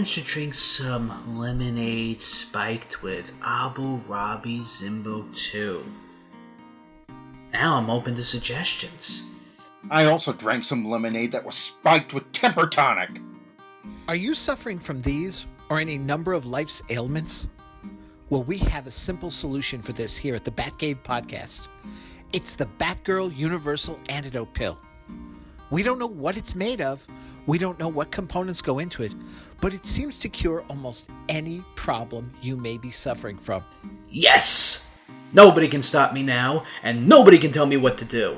Batman should drink some lemonade spiked with Abu Rabi Zimbo too. Now I'm open to suggestions. I also drank some lemonade that was spiked with temper tonic. Are you suffering from these or any number of life's ailments? Well, we have a simple solution for this here at the Batcave podcast. It's the Batgirl Universal Antidote Pill. We don't know what it's made of, we don't know what components go into it, but it seems to cure almost any problem you may be suffering from. Yes! Nobody can stop me now, and nobody can tell me what to do.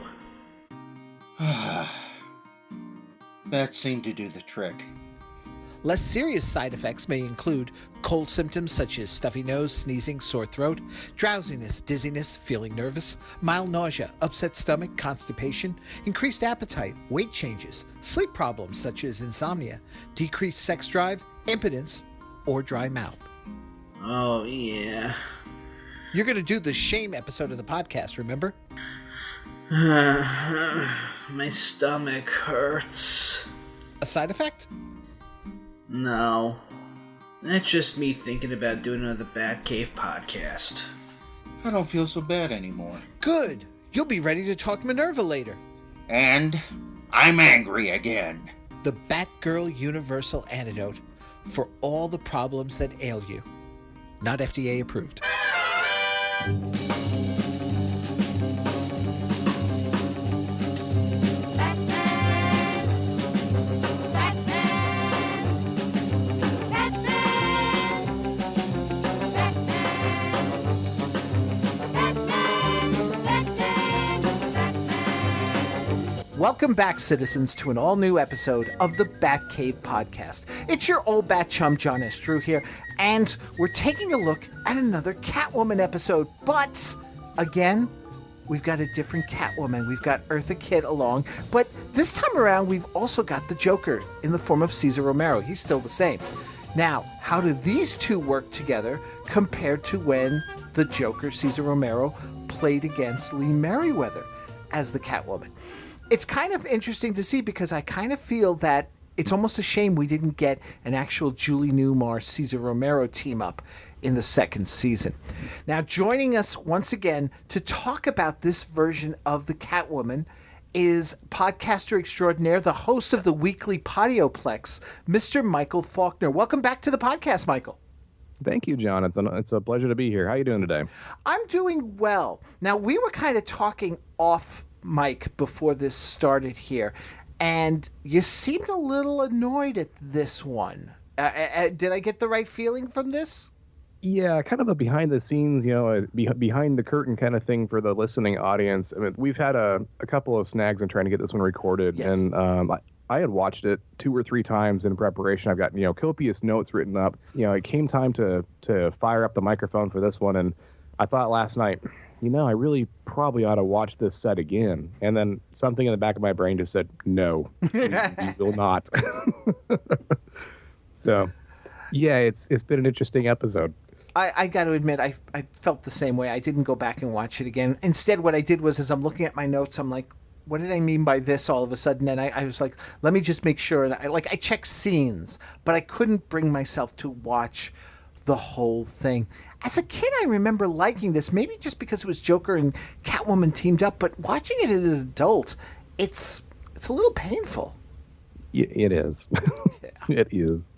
That seemed to do the trick. Less serious side effects may include cold symptoms such as stuffy nose, sneezing, sore throat, drowsiness, dizziness, feeling nervous, mild nausea, upset stomach, constipation, increased appetite, weight changes, sleep problems such as insomnia, decreased sex drive, impotence, or dry mouth. Oh, yeah. You're going to do the shame episode of the podcast, remember? My stomach hurts. A side effect? No. That's just me thinking about doing another Batcave podcast. I don't feel so bad anymore. Good. You'll be ready to talk Minerva later. And I'm angry again. The Batgirl Universal Antidote for all the problems that ail you. Not FDA approved. Welcome back, citizens, to an all-new episode of the Batcave podcast. It's your old bat chum, John S. Drew here, and we're taking a look at another Catwoman episode, but, again, we've got a different Catwoman. We've got Eartha Kitt along, but this time around, we've also got the Joker in the form of Cesar Romero. He's still the same. Now, how do these two work together compared to when the Joker, Cesar Romero, played against Lee Merriweather as the Catwoman? It's kind of interesting to see because I kind of feel that it's almost a shame we didn't get an actual Julie Newmar, Cesar Romero team up in the second season. Now, joining us once again to talk about this version of the Catwoman is podcaster extraordinaire, the host of the Weekly Podioplex, Mr. Michael Falkner. Welcome back to the podcast, Michael. Thank you, John. It's a pleasure to be here. How are you doing today? I'm doing well. Now, we were kind of talking off mic before this started here, and you seemed a little annoyed at this one. Did I get the right feeling from this? Yeah, kind of a behind the scenes, behind the curtain kind of thing for the listening audience. I mean, we've had a couple of snags in trying to get this one recorded, yes. And I had watched it 2 or 3 times in preparation. I've got copious notes written up. It came time to fire up the microphone for this one, and I thought last night, I really probably ought to watch this set again. And then something in the back of my brain just said, no, you will not. So, yeah, it's been an interesting episode. I got to admit, I felt the same way. I didn't go back and watch it again. Instead, what I did was, as I'm looking at my notes, I'm like, what did I mean by this all of a sudden? And I was like, let me just make sure. And I checked scenes, but I couldn't bring myself to watch the whole thing. As a kid, I remember liking this, maybe just because it was Joker and Catwoman teamed up, but watching it as an adult, it's a little painful. It is. Yeah. It is.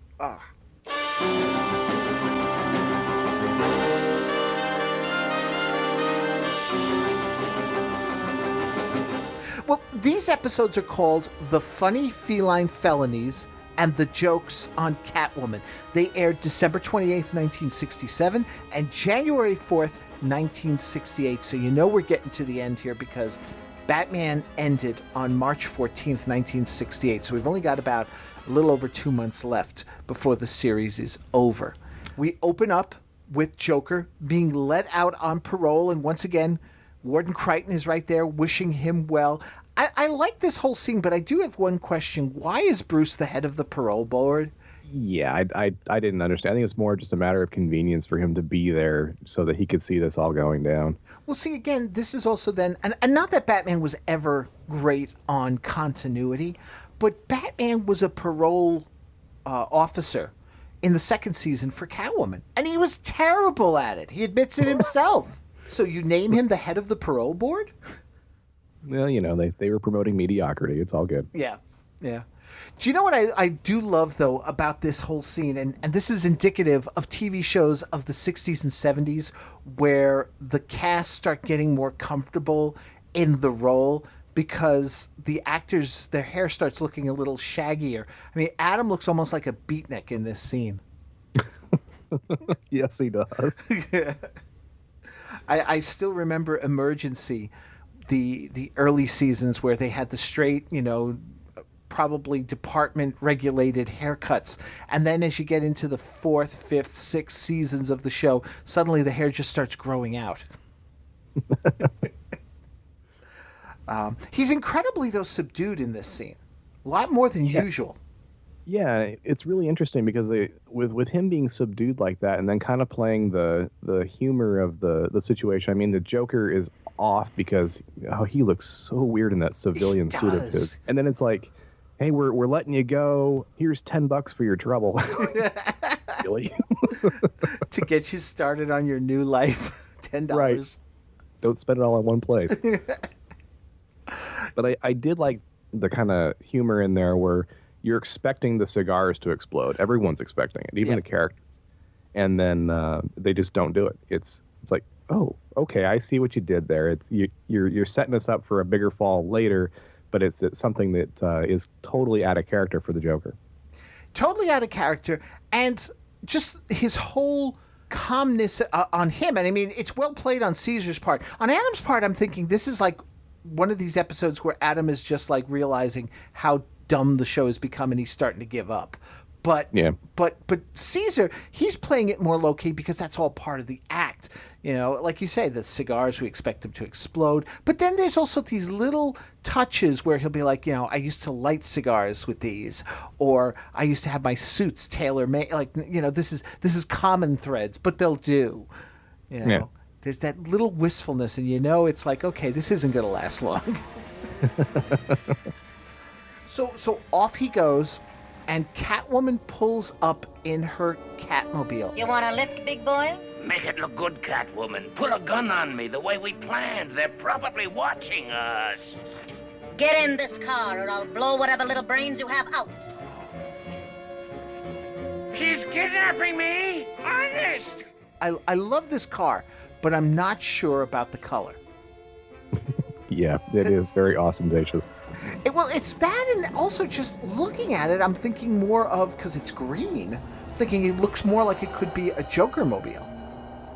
Well, these episodes are called The Phony Feline Felonies and The Jokes on Catwoman. They aired December 28th, 1967 and January 4th, 1968. So we're getting to the end here because Batman ended on March 14th, 1968. So we've only got about a little over 2 months left before the series is over. We open up with Joker being let out on parole, and once again, Warden Crichton is right there wishing him well. I like this whole scene, but I do have one question. Why is Bruce the head of the parole board? Yeah, I didn't understand. I think it's more just a matter of convenience for him to be there so that he could see this all going down. Well, see, again, this is also then, and not that Batman was ever great on continuity, but Batman was a parole officer in the second season for Catwoman. And he was terrible at it. He admits it himself. So you name him the head of the parole board? Well, they were promoting mediocrity. It's all good. Yeah. Do you know what I do love, though, about this whole scene? And this is indicative of TV shows of the 60s and 70s where the cast start getting more comfortable in the role because the actors, their hair starts looking a little shaggier. I mean, Adam looks almost like a beatnik in this scene. Yes, he does. I still remember Emergency, the early seasons where they had the straight, probably department regulated haircuts. And then as you get into the 4th, 5th, 6th seasons of the show, suddenly the hair just starts growing out. He's incredibly, though, subdued in this scene. A lot more than usual. Yeah, it's really interesting because with him being subdued like that and then kind of playing the humor of the situation. I mean, the Joker is off because he looks so weird in that civilian suit of his. And then it's like, hey, we're letting you go. Here's $10 for your trouble. Really? To get you started on your new life. $10. Right. Don't spend it all in one place. But I did like the kind of humor in there where you're expecting the cigars to explode. Everyone's expecting it, even the character. And then they just don't do it. It's like, oh, okay, I see what you did there. It's you're setting us up for a bigger fall later, but it's something that is totally out of character for the Joker. Totally out of character, and just his whole calmness on him. And I mean, it's well played on Caesar's part. On Adam's part, I'm thinking this is like one of these episodes where Adam is just like realizing how dumb the show has become and he's starting to give up. But Caesar, he's playing it more low-key because that's all part of the act. Like you say, the cigars, we expect them to explode. But then there's also these little touches where he'll be like, I used to light cigars with these, or I used to have my suits tailor-made. Like, this is common threads, but they'll do. Yeah. There's that little wistfulness, and it's like, okay, this isn't going to last long. So off he goes. And Catwoman pulls up in her Catmobile. You want a lift, big boy? Make it look good, Catwoman. Pull a gun on me the way we planned. They're probably watching us. Get in this car or I'll blow whatever little brains you have out. She's kidnapping me! Honest! I love this car, but I'm not sure about the color. Yeah, it is very ostentatious. It's that, and also just looking at it, I'm thinking more of, because it's green, I'm thinking it looks more like it could be a Joker mobile.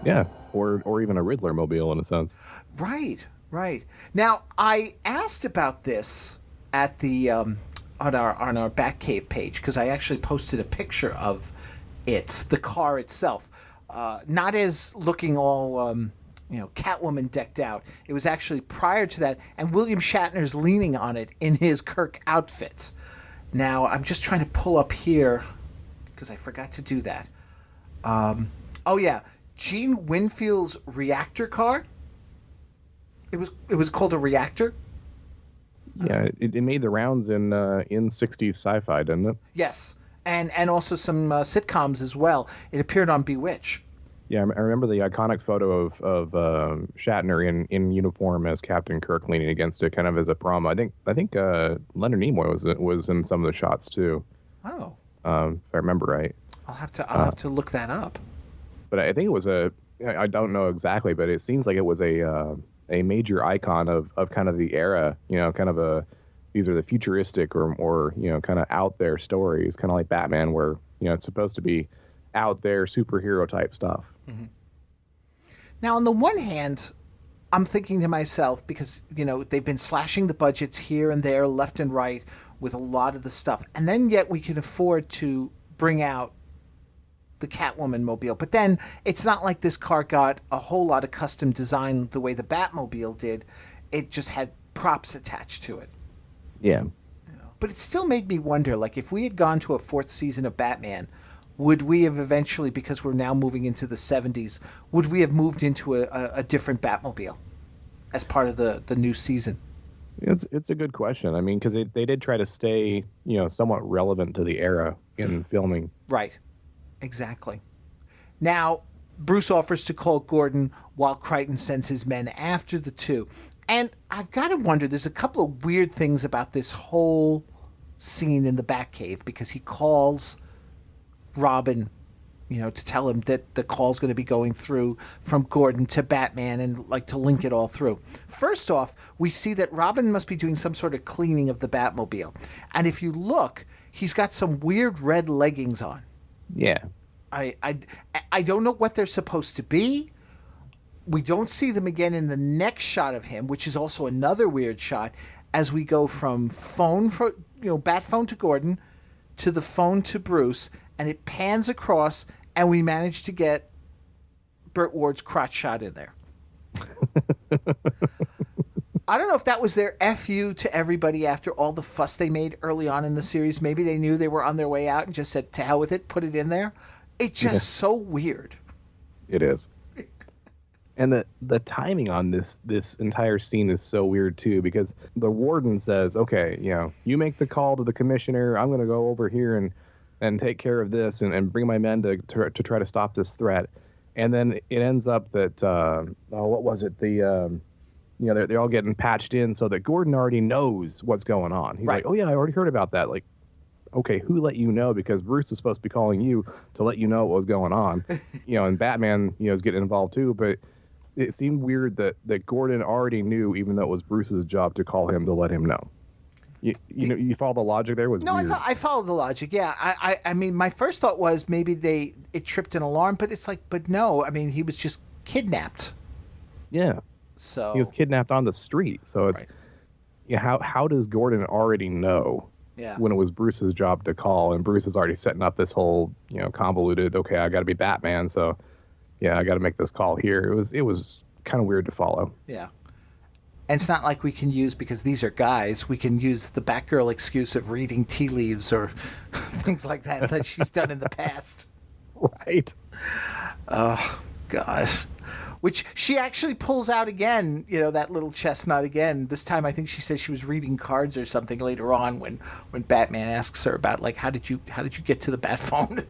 Yeah, or even a Riddler mobile in a sense. Right. Now, I asked about this at the on our Batcave page because I actually posted a picture of the car itself, not as looking all Catwoman decked out. It was actually prior to that, and William Shatner's leaning on it in his Kirk outfits. Now, I'm just trying to pull up here, because I forgot to do that. Gene Winfield's reactor car. It was called a reactor. Yeah, it made the rounds in 60s sci-fi, didn't it? Yes, and also some sitcoms as well. It appeared on Bewitched. Yeah, I remember the iconic photo of Shatner in uniform as Captain Kirk leaning against it, kind of as a promo. I think Leonard Nimoy was in some of the shots too. Oh, if I remember right. I'll have to look that up. But I think it was I don't know exactly, but it seems like it was a major icon of kind of the era. Kind of these are the futuristic or kind of out there stories, kind of like Batman, where it's supposed to be out there superhero type stuff. Mm-hmm. Now, on the one hand, I'm thinking to myself, because, they've been slashing the budgets here and there, left and right, with a lot of the stuff. And then yet we can afford to bring out the Catwoman mobile. But then it's not like this car got a whole lot of custom design the way the Batmobile did. It just had props attached to it. Yeah. But it still made me wonder, like, if we had gone to a 4th season of Batman, would we have eventually, because we're now moving into the 70s, would we have moved into a different Batmobile as part of the new season? It's a good question. I mean, because they did try to stay, somewhat relevant to the era in filming. Right. Exactly. Now, Bruce offers to call Gordon while Crichton sends his men after the two. And I've got to wonder, there's a couple of weird things about this whole scene in the Batcave, because he calls Robin, to tell him that the call's going to be going through from Gordon to Batman and to link it all through. First off, we see that Robin must be doing some sort of cleaning of the Batmobile. And if you look, he's got some weird red leggings on. Yeah. I don't know what they're supposed to be. We don't see them again in the next shot of him, which is also another weird shot, as we go from bat phone to Gordon to the phone to Bruce, and it pans across, and we manage to get Burt Ward's crotch shot in there. I don't know if that was their FU to everybody after all the fuss they made early on in the series. Maybe they knew they were on their way out and just said, to hell with it, put it in there. It's just so weird. It is. And the timing on this entire scene is so weird, too, because the warden says, okay, you make the call to the commissioner. I'm going to go over here and take care of this and bring my men to try to stop this threat. And then it ends up that, what was it? They're all getting patched in so that Gordon already knows what's going on. He's like, oh, yeah, I already heard about that. Like, okay, who let you know? Because Bruce is supposed to be calling you to let you know what was going on. And Batman, is getting involved, too. But it seemed weird that Gordon already knew, even though it was Bruce's job to call him to let him know. You follow the logic there? Was no, weird. I follow the logic. Yeah, I mean, my first thought was maybe it tripped an alarm, but it's but no. I mean, he was just kidnapped. Yeah. So he was kidnapped on the street. So it's how does Gordon already know? Yeah. When it was Bruce's job to call, and Bruce is already setting up this whole convoluted. Okay, I got to be Batman, so. Yeah, I got to make this call here. It was kind of weird to follow. Yeah. And it's not like we can use, because these are guys, we can use the Batgirl excuse of reading tea leaves or things like that she's done in the past. Right. Oh, gosh. Which she actually pulls out again, that little chestnut again. This time I think she says she was reading cards or something later on when Batman asks her about, how did you get to the bat phone?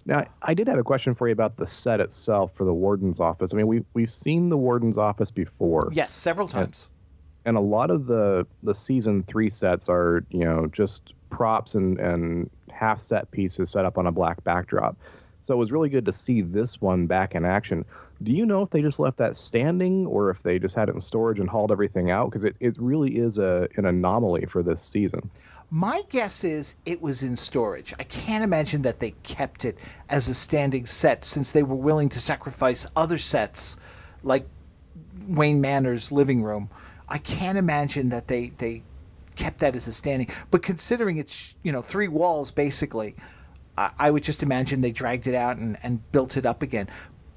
Now, I did have a question for you about the set itself for the warden's office. I mean, we've seen the warden's office before. Yes, several times. And a lot of the season 3 sets are, just props and half set pieces set up on a black backdrop. So it was really good to see this one back in action. Do you know if they just left that standing or if they just had it in storage and hauled everything out? Because it really is an anomaly for this season. My guess is it was in storage. I can't imagine that they kept it as a standing set, since they were willing to sacrifice other sets like Wayne Manor's living room. I can't imagine that they kept that as a standing. But considering it's 3 walls basically, I would just imagine they dragged it out and built it up again.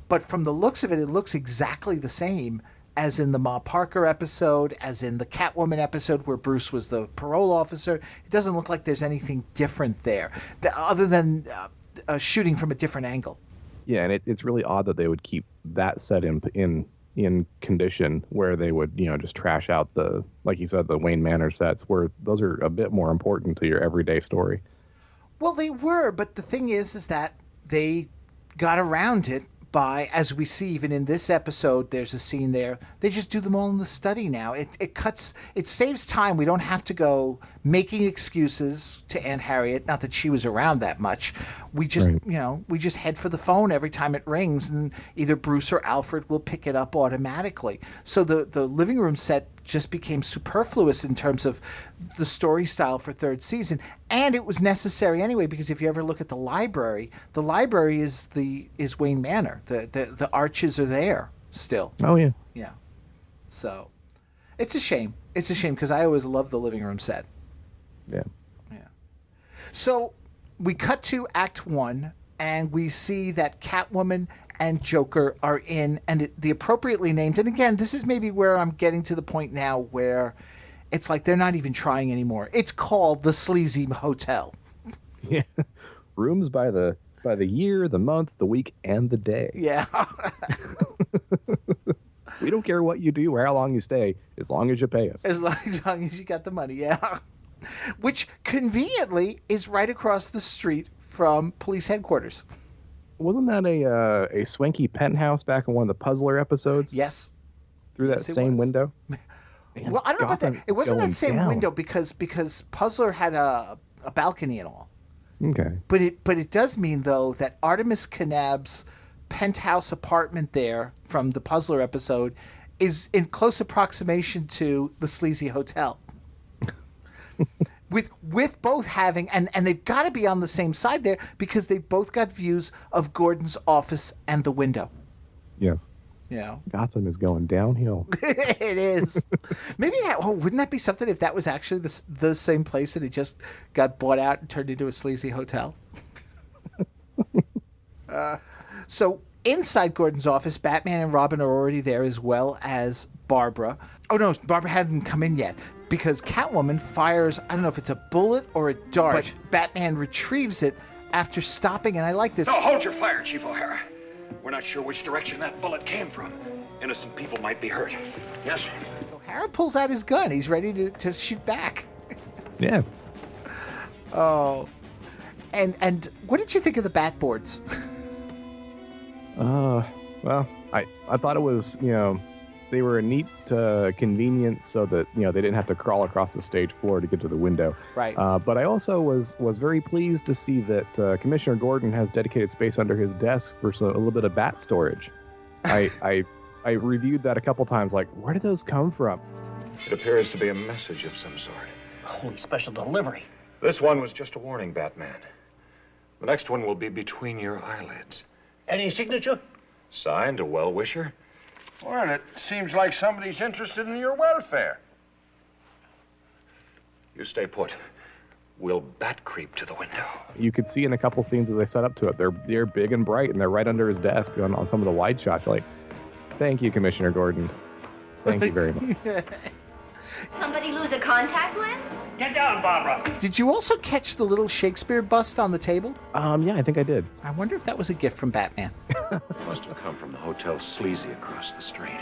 But from the looks of it, it looks exactly the same as in the Ma Parker episode, as in the Catwoman episode where Bruce was the parole officer. It doesn't look like there's anything different there, other than shooting from a different angle. Yeah, and it's really odd that they would keep that set in condition where they would, just trash out like you said, the Wayne Manor sets, where those are a bit more important to your everyday story. Well, they were, but the thing is that they got around it by, as we see even in this episode, there's a scene there. They just do them all in the study now. It saves time. We don't have to go making excuses to Aunt Harriet. Not that she was around that much. We just, we just head for the phone every time it rings, and either Bruce or Alfred will pick it up automatically. So the living room set just became superfluous in terms of the story style for 3rd season, and it was necessary anyway, because if you ever look at the library is Wayne Manor. The arches are there still. Oh yeah. Yeah. So it's a shame. It's a shame, because I always loved the living room set. Yeah. Yeah. So we cut to Act 1, and we see that Catwoman and Joker are in, and the appropriately named, and again, this is maybe where I'm getting to the point now where it's like they're not even trying anymore. It's called the Sleazy Hotel. Yeah. Rooms by the year, the month, the week, and the day. Yeah. We don't care what you do or how long you stay, as long as you pay us. As long as you got the money, yeah. Which conveniently is right across the street from police headquarters. Wasn't that a swanky penthouse back in one of the Puzzler episodes? Yes. Through that same window? Man, Well, I don't know about that. It wasn't that same down. window because Puzzler had a balcony and all. Okay. But it does mean, though, that Artemis Knab's penthouse apartment there from the Puzzler episode is in close approximation to the Sleazy Hotel. with both having, and they've got to be on the same side there because they've both got views of Gordon's office and the window. Yes. You know. Gotham is going downhill. It is. Maybe wouldn't that be something if that was actually the same place and it just got bought out and turned into a sleazy hotel? So inside Gordon's office, Batman and Robin are already there, as well as Barbara. Oh no, Barbara hadn't come in yet because Catwoman fires, I don't know if it's a bullet or a dart, but Batman retrieves it after stopping, and I like this. No, hold your fire, Chief O'Hara. We're not sure which direction that bullet came from. Innocent people might be hurt. Yes? O'Hara pulls out his gun. He's ready to shoot back. Yeah. Oh. And what did you think of the bat boards? Well, I thought it was, they were a neat convenience so that, they didn't have to crawl across the stage floor to get to the window. Right. But I also was very pleased to see that Commissioner Gordon has dedicated space under his desk for a little bit of bat storage. I reviewed that a couple times, like, where did those come from? It appears to be a message of some sort. Holy special delivery. This one was just a warning, Batman. The next one will be between your eyelids. Any signature? Signed, a well-wisher. Well, it seems like somebody's interested in your welfare. You stay put. We'll bat creep to the window. You could see in a couple scenes as they set up to it, they're big and bright, and they're right under his desk on some of the wide shots. You're like, thank you, Commissioner Gordon. Thank you very much. Somebody lose a contact lens? Get down, Barbara. Did you also catch the little Shakespeare bust on the table? Yeah, I think I did. I wonder if that was a gift from Batman. It must have come from the Hotel Sleazy across the street.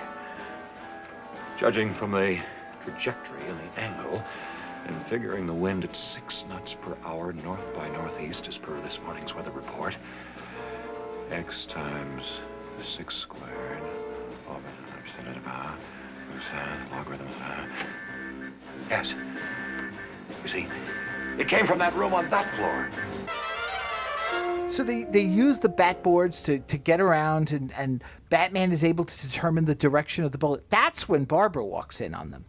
Judging from the trajectory and the angle, and figuring the wind at 6 knots per hour north by northeast as per this morning's weather report, x times 6 squared, logarithm. Yes. You see, it came from that room on that floor. So they use the bat boards to get around, and Batman is able to determine the direction of the bullet. That's when Barbara walks in on them.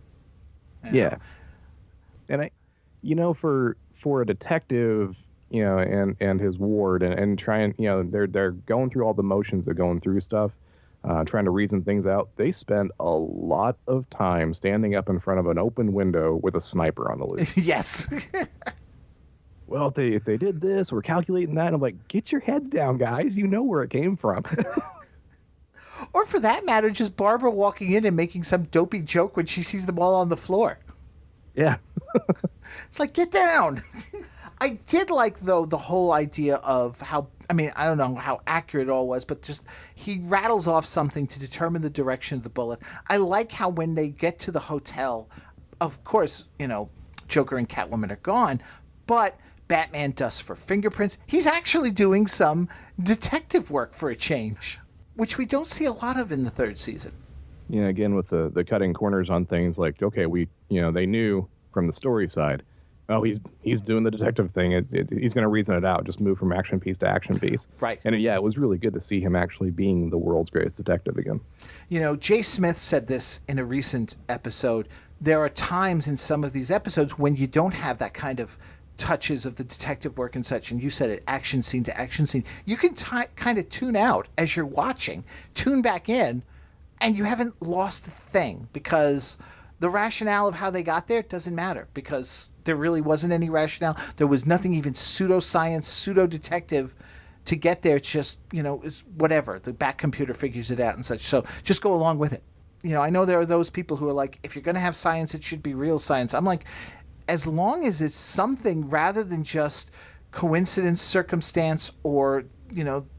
Yeah. And for a detective, and his ward and trying, they're going through all the motions of going through stuff, trying to reason things out. They spend a lot of time standing up in front of an open window with a sniper on the loose. Yes. Well, if they did this, we're calculating that. I'm like, get your heads down, guys. You know where it came from. Or for that matter, just Barbara walking in and making some dopey joke when she sees them all on the floor. Yeah. It's like, get down. I did like, though, the whole idea of how, I don't know how accurate it all was, but just he rattles off something to determine the direction of the bullet. I like how when they get to the hotel, of course, Joker and Catwoman are gone, but Batman dusts for fingerprints. He's actually doing some detective work for a change, which we don't see a lot of in the 3rd season. Yeah, again, with the cutting corners on things like, okay, they knew from the story side, oh, he's doing the detective thing. He's going to reason it out, just move from action piece to action piece. Right. And it was really good to see him actually being the world's greatest detective again. Jay Smith said this in a recent episode. There are times in some of these episodes when you don't have that kind of touches of the detective work and such, and you said it, action scene to action scene. You can kind of tune out as you're watching, tune back in, and you haven't lost a thing, because the rationale of how they got there doesn't matter, because there really wasn't any rationale. There was nothing even pseudoscience, pseudo-detective to get there. It's just, it's whatever. The back computer figures it out and such. So just go along with it. I know there are those people who are like, if you're going to have science, it should be real science. I'm like, as long as it's something rather than just coincidence, circumstance, or,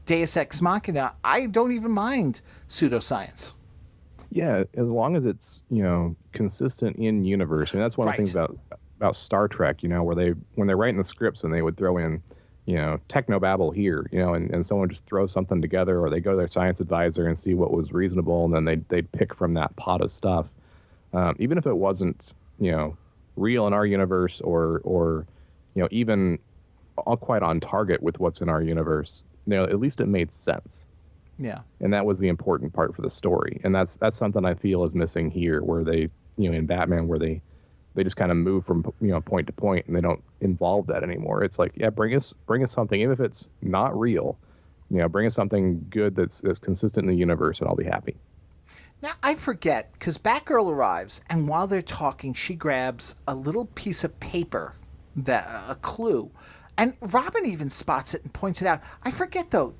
deus ex machina, I don't even mind pseudoscience. Yeah, as long as it's, consistent in universe. And that's one of the things about Star Trek, where when they're writing the scripts and they would throw in, technobabble here, and someone just throws something together, or they go to their science advisor and see what was reasonable, and then they'd pick from that pot of stuff. Even if it wasn't, real in our universe or even all quite on target with what's in our universe, at least it made sense. Yeah. And that was the important part for the story. And that's something I feel is missing here, where they, in Batman, where they just kind of move from, point to point, and they don't involve that anymore. It's like, yeah, bring us something, even if it's not real, bring us something good that's consistent in the universe, and I'll be happy. Now, I forget, because Batgirl arrives, and while they're talking, she grabs a little piece of paper, a clue, and Robin even spots it and points it out. I forget, though,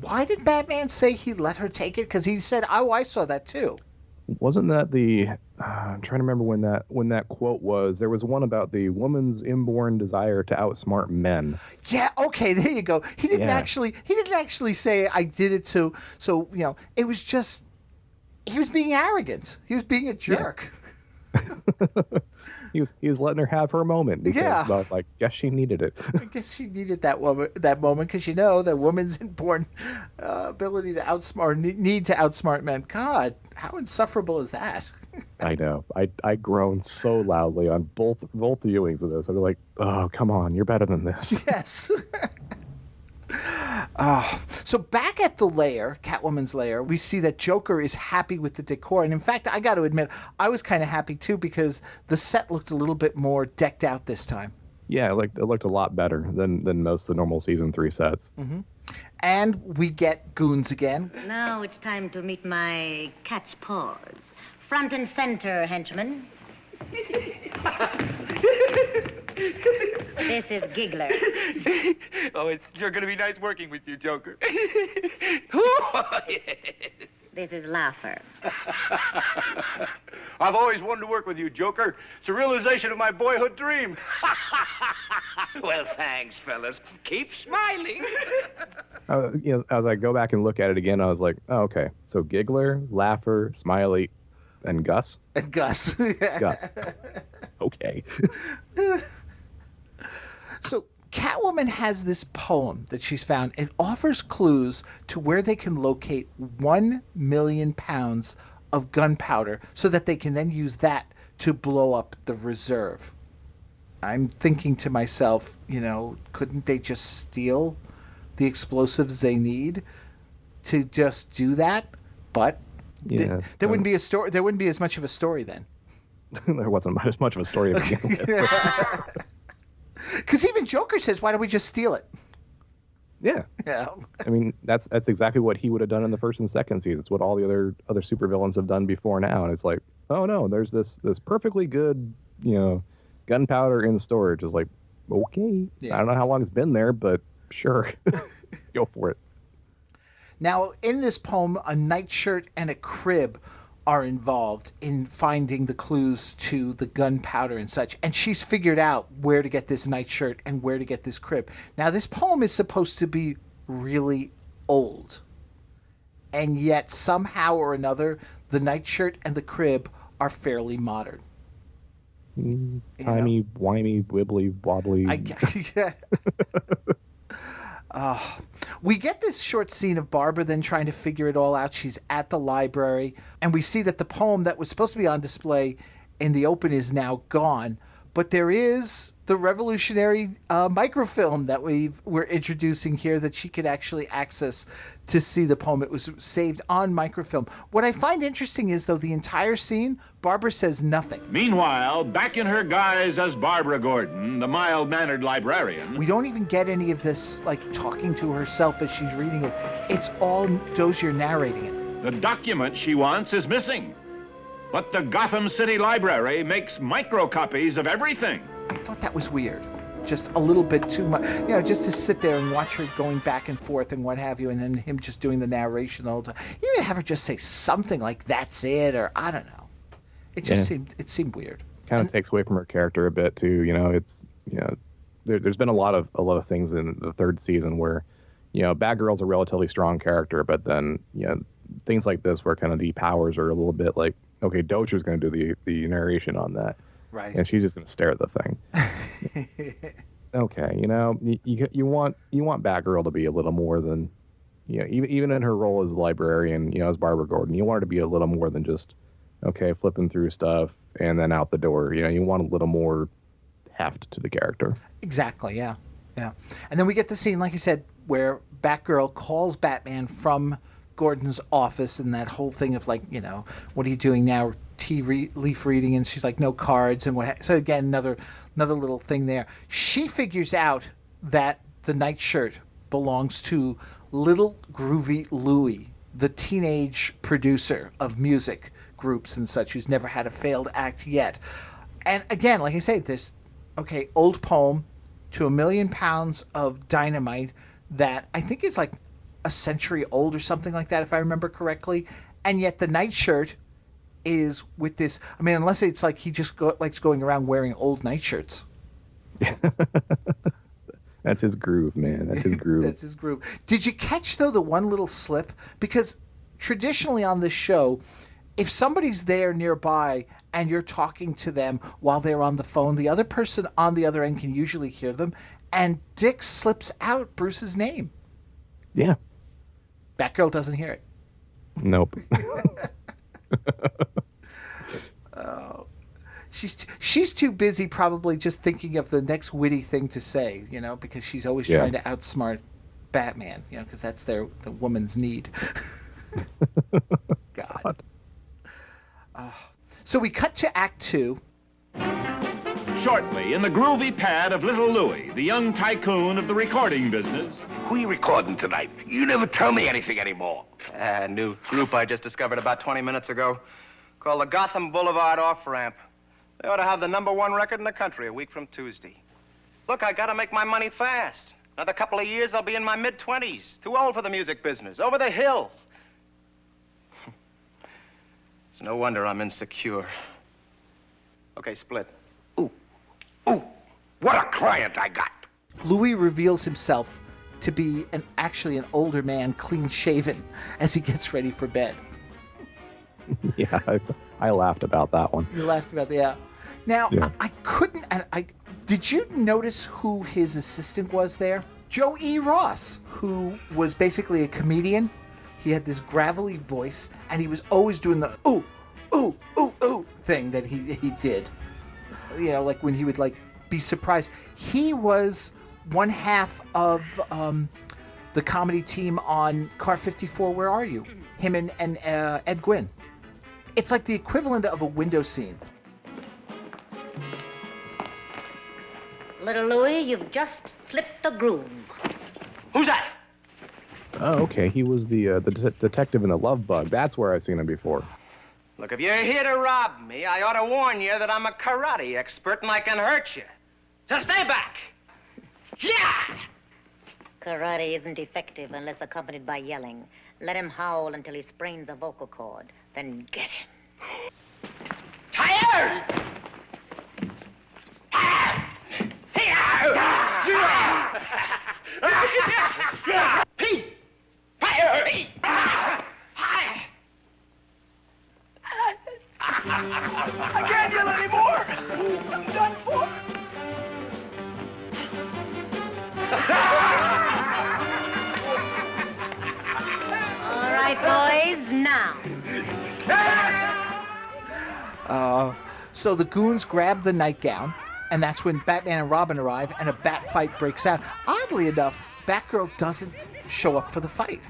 why did Batman say he let her take it? Because he said, oh, I saw that too. Wasn't that I'm trying to remember when that quote was. There was one about the woman's inborn desire to outsmart men. Yeah, okay, there you go. He didn't actually say I did it so it was just, he was being arrogant. He was being a jerk. Yeah. He was letting her have her moment. Because, I guess she needed it. I guess she needed that moment because the woman's inborn ability to outsmart, need to outsmart men. God, how insufferable is that? I know. I groaned so loudly on both viewings of this. I was like, oh, come on, you're better than this. Yes. So back at the lair, Catwoman's lair, we see that Joker is happy with the decor. And in fact, I got to admit, I was kind of happy too, because the set looked a little bit more decked out this time. Yeah, it looked a lot better than most of the normal season 3 sets. Mm-hmm. And we get goons again. Now it's time to meet my cat's paws. Front and center, henchman. This is Giggler. Oh, it's sure going to be nice working with you, Joker. This is Laugher. I've always wanted to work with you, Joker. It's a realization of my boyhood dream. Well, thanks, fellas. Keep smiling. As I go back and look at it again, I was like, oh, okay. So Giggler, Laugher, Smiley, and Gus? And Gus. Gus. Okay. So Catwoman has this poem that she's found. It offers clues to where they can locate 1 million pounds of gunpowder so that they can then use that to blow up the reserve. I'm thinking to myself, couldn't they just steal the explosives they need to just do that? But there wouldn't be a story. There wouldn't be as much of a story then. There wasn't as much of a story to begin with. Because even Joker says, why don't we just steal it? Yeah. I mean, that's exactly what he would have done in the first and second season. It's what all the other supervillains have done before now. And it's like, oh no, there's this perfectly good, gunpowder in storage. It's like, okay. Yeah. I don't know how long it's been there, but sure. Go for it. Now, in this poem, a nightshirt and a crib are involved in finding the clues to the gunpowder and such. And she's figured out where to get this nightshirt and where to get this crib. Now, this poem is supposed to be really old. And yet, somehow or another, the nightshirt and the crib are fairly modern. Timey, wimey, wibbly, wobbly. We get this short scene of Barbara then trying to figure it all out. She's at the library, and we see that the poem that was supposed to be on display in the open is now gone. But there is the revolutionary microfilm that we're introducing here that she could actually access to see the poem. It was saved on microfilm. What I find interesting is, though, the entire scene, Barbara says nothing. Meanwhile, back in her guise as Barbara Gordon, the mild-mannered librarian... We don't even get any of this, talking to herself as she's reading it. It's all Dozier narrating it. The document she wants is missing. But the Gotham City Library makes microcopies of everything. I thought that was weird. Just a little bit too much. Just to sit there and watch her going back and forth and what have you, and then him just doing the narration all the time. You even have her just say something like, that's it, or I don't know. It just seemed weird. Kind of takes away from her character a bit, too. There's been a lot of things in the third season where, Batgirl's a relatively strong character, but then, things like this where kind of the powers are a little bit like, okay, Dozier's going to do the narration on that. Right. And she's just going to stare at the thing. okay, you want Batgirl to be a little more than, even in her role as librarian, as Barbara Gordon, you want her to be a little more than just, okay, flipping through stuff and then out the door. You want a little more heft to the character. Exactly, yeah. And then we get the scene, like I said, where Batgirl calls Batman from Gordon's office, and that whole thing of like, what are you doing now? Tea leaf reading, and she's like, no cards, and so again, another little thing there. She figures out that the nightshirt belongs to little Groovy Louie, the teenage producer of music groups and such, who's never had a failed act yet. And again, like I say, this old poem to 1,000,000 pounds of dynamite that I think is like a century old or something like that, if I remember correctly. And yet the nightshirt is with this. I mean, unless it's like he just likes going around wearing old nightshirts. That's his groove, man. That's his groove. That's his groove. Did you catch, though, the one little slip? Because traditionally on this show, if somebody's there nearby and you're talking to them while they're on the phone, the other person on the other end can usually hear them, and Dick slips out Bruce's name. Yeah. Batgirl doesn't hear it. Nope. Oh, she's too busy probably just thinking of the next witty thing to say, because she's always trying to outsmart Batman, because that's the woman's need. God. So we cut to Act 2. Shortly, in the groovy pad of little Louie, the young tycoon of the recording business. Who are you recording tonight? You never tell me anything anymore. A new group I just discovered about 20 minutes ago called the Gotham Boulevard Off-Ramp. They ought to have the #1 record in the country a week from Tuesday. Look, I gotta make my money fast. Another couple of years, I'll be in my mid-20s. Too old for the music business. Over the hill. It's no wonder I'm insecure. Okay, split. Ooh, what a client I got. Louis reveals himself to be actually an older man, clean-shaven, as he gets ready for bed. Yeah, I laughed about that one. You laughed about that, yeah. Now, yeah. I couldn't, and did you notice who his assistant was there? Joe E. Ross, who was basically a comedian. He had this gravelly voice, and he was always doing the ooh, ooh, ooh, ooh thing that he did. Like when he would be surprised. He was one half of the comedy team on Car 54, Where Are You? Him and Ed Gwynn. It's like the equivalent of a window scene. Little Louie, you've just slipped the groove. Who's that? Oh, okay. He was the detective in The Love Bug. That's where I've seen him before. Look, if you're here to rob me, I ought to warn you that I'm a karate expert and I can hurt you. So stay back. Yeah! Karate isn't effective unless accompanied by yelling. Let him howl until he sprains a vocal cord. Then get him. Tired! Pete! Fire! Pete! I can't yell anymore! I'm done for! All right, boys, now. So the goons grab the nightgown, and that's when Batman and Robin arrive, and a bat fight breaks out. Oddly enough, Batgirl doesn't show up for the fight.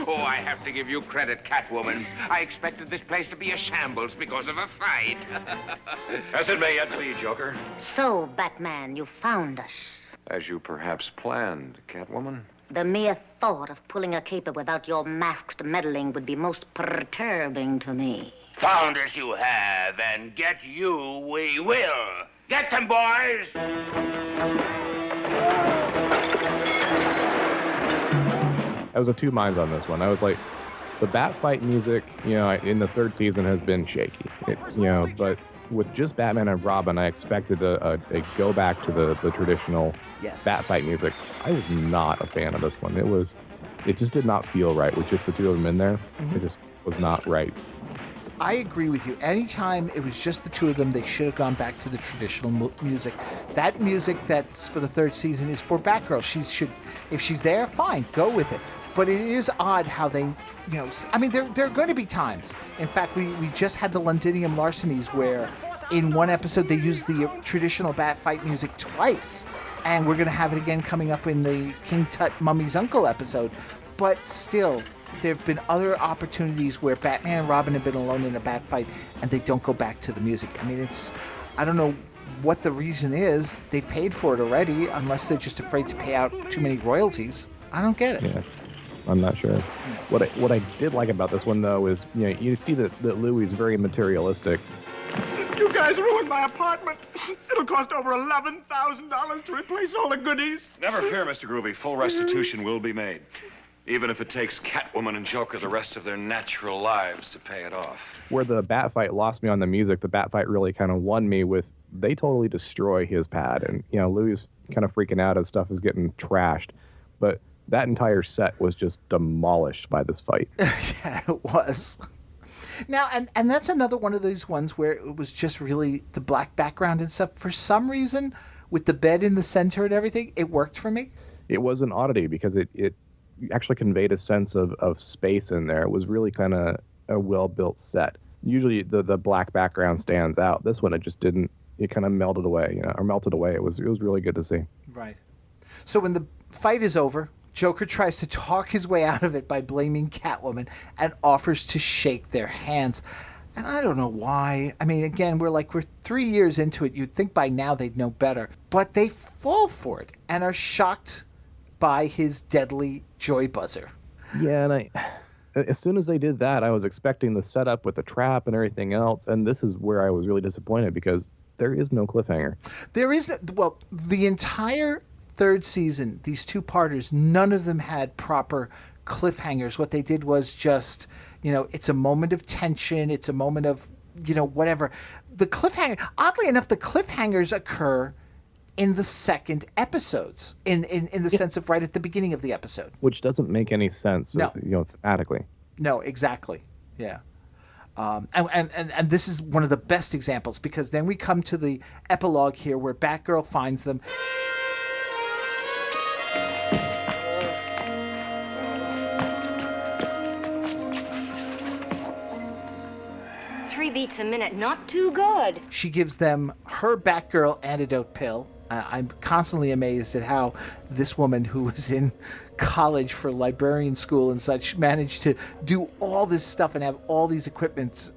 Oh, I have to give you credit, Catwoman. I expected this place to be a shambles because of a fight. As it may yet be, Joker. So, Batman, you found us. As you perhaps planned, Catwoman. The mere thought of pulling a caper without your masked meddling would be most perturbing to me. Found us you have, and get you we will. Get them, boys! I was of two minds on this one. I was like, the bat fight music, in the third season has been shaky. But with just Batman and Robin, I expected a go back to the traditional bat fight music. I was not a fan of this one. It just did not feel right with just the two of them in there. Mm-hmm. It just was not right. I agree with you. Anytime it was just the two of them, they should have gone back to the traditional music. That music that's for the third season is for Batgirl. If she's there, fine, go with it. But it is odd how they, I mean, there are going to be times. In fact, we just had the Londinium larcenies where in one episode they used the traditional bat fight music twice. And we're going to have it again coming up in the King Tut Mummy's Uncle episode. But still, there have been other opportunities where Batman and Robin have been alone in a bat fight and they don't go back to the music. I mean, I don't know what the reason is. They've paid for it already, unless they're just afraid to pay out too many royalties. I don't get it. Yeah. I'm not sure. What I did like about this one, though, is you see that Louie's very materialistic. You guys ruined my apartment. It'll cost over $11,000 to replace all the goodies. Never fear, Mr. Groovy. Full restitution will be made. Even if it takes Catwoman and Joker the rest of their natural lives to pay it off. Where the bat fight lost me on the music, the bat fight really kind of won me with they totally destroy his pad. And, Louie's kind of freaking out as stuff is getting trashed. But that entire set was just demolished by this fight. Yeah, it was. Now, and that's another one of those ones where it was just really the black background and stuff. For some reason, with the bed in the center and everything, it worked for me. It was an oddity because it actually conveyed a sense of space in there. It was really kind of a well-built set. Usually the black background stands out. This one, it just didn't. It kind of melted away, or melted away. It was really good to see. Right. So when the fight is over, Joker tries to talk his way out of it by blaming Catwoman and offers to shake their hands. And I don't know why. I mean, again, we're 3 years into it. You'd think by now they'd know better. But they fall for it and are shocked by his deadly joy buzzer. Yeah, and as soon as they did that, I was expecting the setup with the trap and everything else. And this is where I was really disappointed because there is no cliffhanger. There is no, well, the entire third season, these two-parters, none of them had proper cliffhangers. What they did was just, it's a moment of tension. It's a moment of, whatever. The cliffhanger, oddly enough, the cliffhangers occur in the second episodes, in the sense of right at the beginning of the episode. Which doesn't make any sense, thematically. No, exactly. Yeah. And this is one of the best examples because then we come to the epilogue here where Batgirl finds them. 3 beats a minute, not too good. She gives them her Batgirl antidote pill. I'm constantly amazed at how this woman who was in college for librarian school and such managed to do all this stuff and have all these equipments.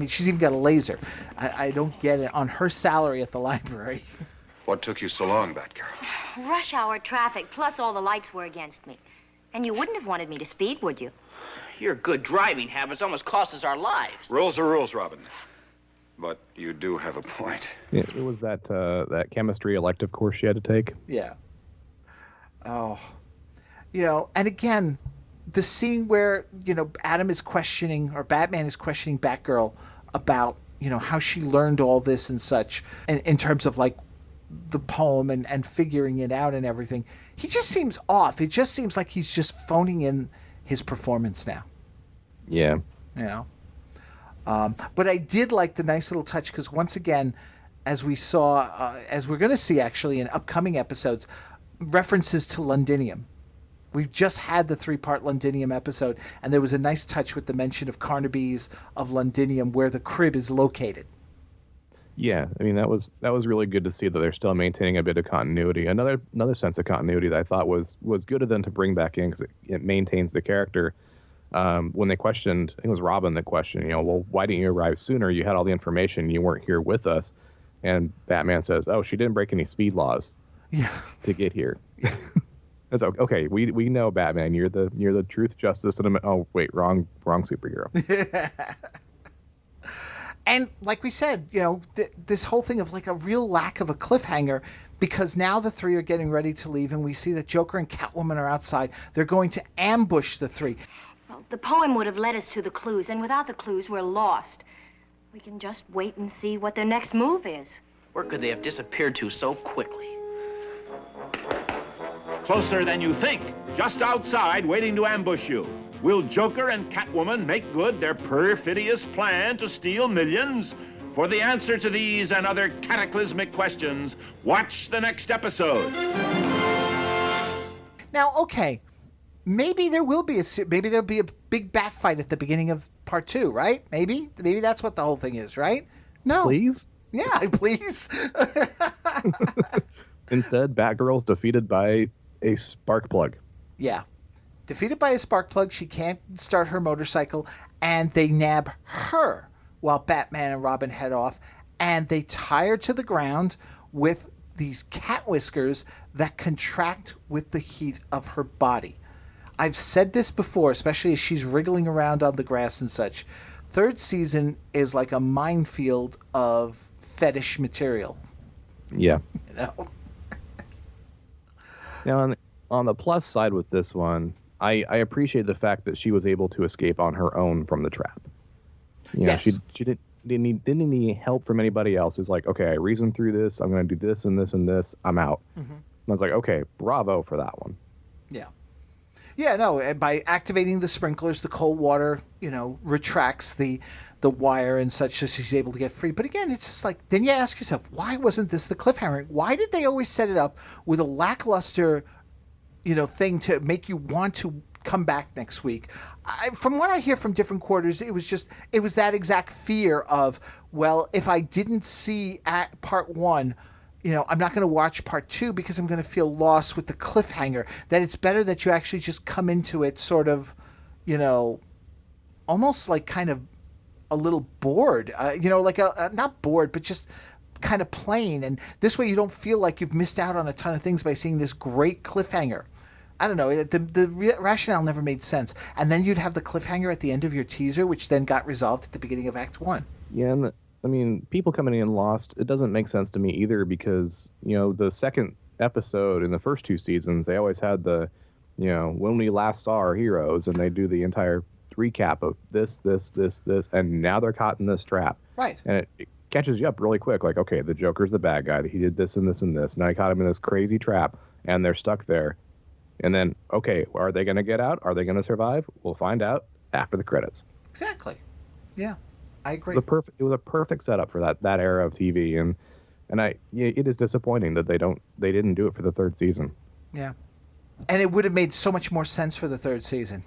She's even got a laser. I don't get it on her salary at the library. What took you so long, Batgirl? Rush hour traffic, plus all the lights were against me. And you wouldn't have wanted me to speed, would you? Your good driving habits almost cost us our lives. Rules are rules, Robin. But you do have a point. Yeah, it was that chemistry elective course she had to take. Yeah. Oh. And again, the scene where, Adam is questioning, or Batman is questioning Batgirl about, how she learned all this and such, in terms of, the poem and figuring it out and everything. He just seems off. It just seems like he's just phoning in his performance now. Yeah. But I did like the nice little touch because once again, as we saw, as we're going to see actually in upcoming episodes, references to Londinium. We've just had the 3-part Londinium episode, and there was a nice touch with the mention of Carnaby's of Londinium, where the crib is located. Yeah, I mean that was really good to see that they're still maintaining a bit of continuity. Another sense of continuity that I thought was good of them to bring back in because it maintains the character. When they questioned, I think it was Robin that questioned, well, why didn't you arrive sooner? You had all the information. You weren't here with us. And Batman says, oh, she didn't break any speed laws to get here. It's okay. We know, Batman. You're the truth, justice, and oh wait, wrong superhero. And like we said, this whole thing of a real lack of a cliffhanger, because now the three are getting ready to leave, and we see that Joker and Catwoman are outside. They're going to ambush the three. Well, the poem would have led us to the clues, and without the clues, we're lost. We can just wait and see what their next move is. Where could they have disappeared to so quickly? Closer than you think. Just outside, waiting to ambush you. will Joker and Catwoman make good their perfidious plan to steal millions? For the answer to these and other cataclysmic questions, watch the next episode. Now, okay, maybe there'll be a big bat fight at the beginning of part 2, right? Maybe that's what the whole thing is, right? No. Please? Yeah, please. Instead, Batgirl's defeated by a spark plug. Yeah. Defeated by a spark plug, she can't start her motorcycle, and they nab her while Batman and Robin head off, and they tie her to the ground with these cat whiskers that contract with the heat of her body. I've said this before, especially as she's wriggling around on the grass and such. Third season is like a minefield of fetish material. Yeah. You know? Now, on the plus side with this one, I appreciate the fact that she was able to escape on her own from the trap. You know, yes. She didn't need help from anybody else. It's like, okay, I reasoned through this. I'm going to do this and this and this. I'm out. Mm-hmm. And I was like, okay, bravo for that one. Yeah. Yeah, no, by activating the sprinklers, the cold water, retracts the wire and such, so she's able to get free. But again, it's just like, then you ask yourself, why wasn't this the cliffhanger? Why did they always set it up with a lackluster, thing to make you want to come back next week? From what I hear from different quarters, it was that exact fear of, well, if I didn't see at part 1, I'm not going to watch part 2 because I'm going to feel lost with the cliffhanger. That it's better that you actually just come into it sort of, almost like kind of a little bored, like not bored, but just kind of plain. And this way you don't feel like you've missed out on a ton of things by seeing this great cliffhanger. I don't know. The rationale never made sense. And then you'd have the cliffhanger at the end of your teaser, which then got resolved at the beginning of Act 1. Yeah, and people coming in lost, it doesn't make sense to me either because, the second episode in the first 2 seasons, they always had the, when we last saw our heroes, and they do the entire recap of this, and now they're caught in this trap. Right. And it catches you up really quick. Like, okay, the Joker's the bad guy. He did this and this and this. Now he caught him in this crazy trap, and they're stuck there. And then, okay, are they going to get out? Are they going to survive? We'll find out after the credits. Exactly. Yeah, I agree. It was a perfect setup for that era of TV, and it is disappointing that they didn't do it for the 3rd season. Yeah, and it would have made so much more sense for the 3rd season.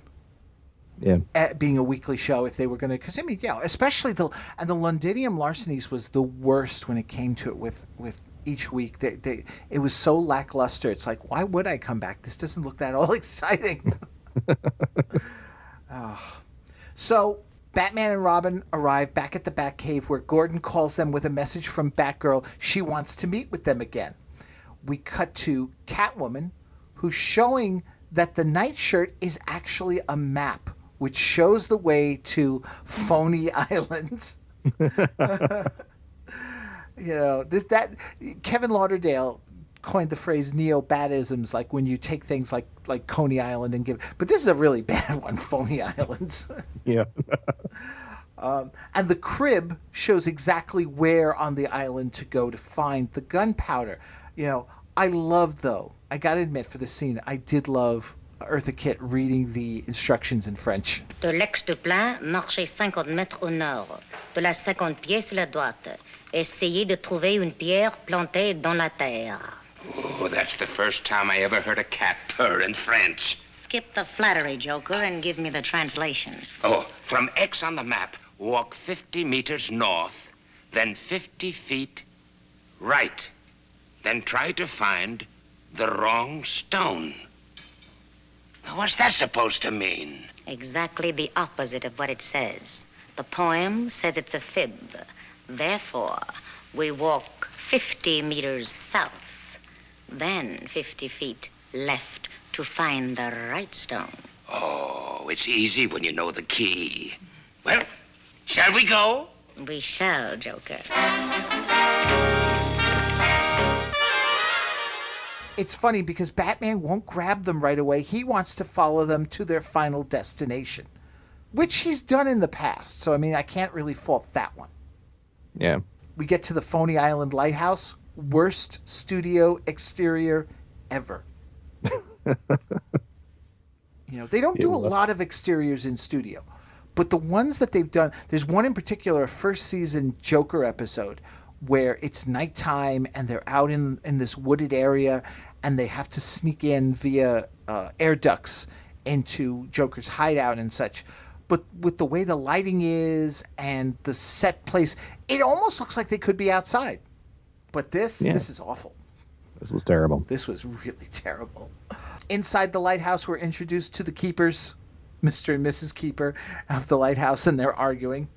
Yeah, being a weekly show, if they were going to, because especially the Londinium larcenies was the worst when it came to it with each week. It was so lackluster. It's like, why would I come back? This doesn't look that all exciting. So Batman and Robin arrive back at the Batcave, where Gordon calls them with a message from Batgirl. She wants to meet with them again. We cut to Catwoman, who's showing that the nightshirt is actually a map, which shows the way to Phony Island. Kevin Lauderdale coined the phrase neo-Batisms, like when you take things like Coney Island and give, but this is a really bad one, Phony Island. Yeah. And the crib shows exactly where on the island to go to find the gunpowder. I gotta admit, for this scene, I did love Eartha Kitt reading the instructions in French. De l'ex du plein, marchez 50 mètres au nord. De la 50 pieds sur la droite. Essayez de trouver une pierre plantée dans la terre. Oh, that's the first time I ever heard a cat purr in French. Skip the flattery, Joker, and give me the translation. Oh, from X on the map, walk 50 meters north, then 50 feet right. Then try to find the wrong stone. Now, what's that supposed to mean? Exactly the opposite of what it says. The poem says it's a fib. Therefore, we walk 50 meters south, then 50 feet left to find the right stone. Oh, it's easy when you know the key. Well, shall we go? We shall, Joker. It's funny because Batman won't grab them right away. He wants to follow them to their final destination, which he's done in the past. So, I can't really fault that one. Yeah. We get to the Phony Island lighthouse. Worst studio exterior ever. You know, they don't do a lot of exteriors in studio, but the ones that they've done, there's one in particular, a first season Joker episode where it's nighttime and they're out in this wooded area and they have to sneak in via air ducts into Joker's hideout and such. But with the way the lighting is and the set place, it almost looks like they could be outside. But this is awful. This was terrible. This was really terrible. Inside the lighthouse, we're introduced to the keepers, Mr. and Mrs. Keeper of the lighthouse, and they're arguing.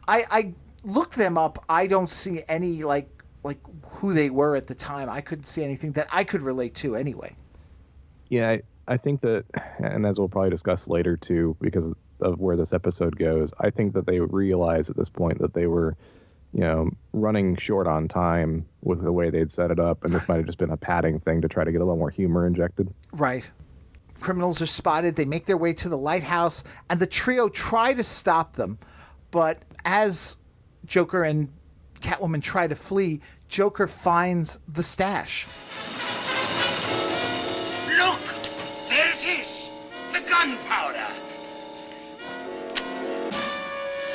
I looked them up. I don't see any, like who they were at the time. I couldn't see anything that I could relate to anyway. Yeah, I think that, and as we'll probably discuss later too, because of where this episode goes, I think that they realized at this point that they were, you know, running short on time with the way they'd set it up, and this might have just been a padding thing to try to get a little more humor injected. Right. Criminals are spotted. They make their way to the lighthouse, and the trio try to stop them. But as Joker and Catwoman try to flee, Joker finds the stash. Look! There it is! The gunpowder!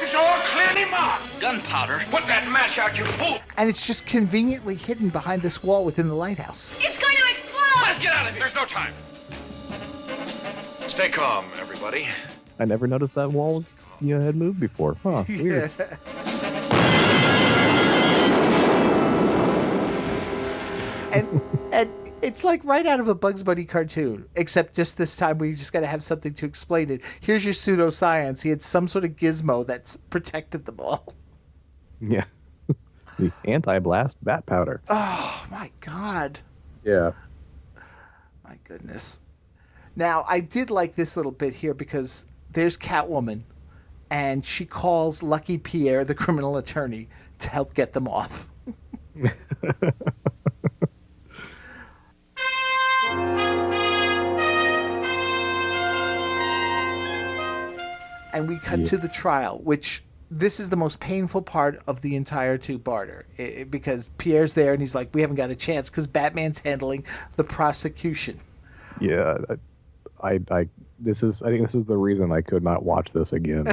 It's all clearly marked! Gunpowder? Put that match out, you fool! And it's just conveniently hidden behind this wall within the lighthouse. It's going to explode! Let's get out of here! There's no time. Stay calm, everybody. I never noticed that wall was, had moved before. Huh, weird. And it's like right out of a Bugs Bunny cartoon, except just this time we just got to have something to explain it. Here's your pseudoscience. He had some sort of gizmo that's protected them all. Yeah. The anti-blast bat powder. Oh, my God. Yeah. My goodness. Now, I did like this little bit here because there's Catwoman, and she calls Lucky Pierre, the criminal attorney, to help get them off. And we cut to the trial, which this is the most painful part of the entire two-parter, because Pierre's there and he's like, we haven't got a chance because Batman's handling the prosecution. Yeah, I think this is the reason I could not watch this again.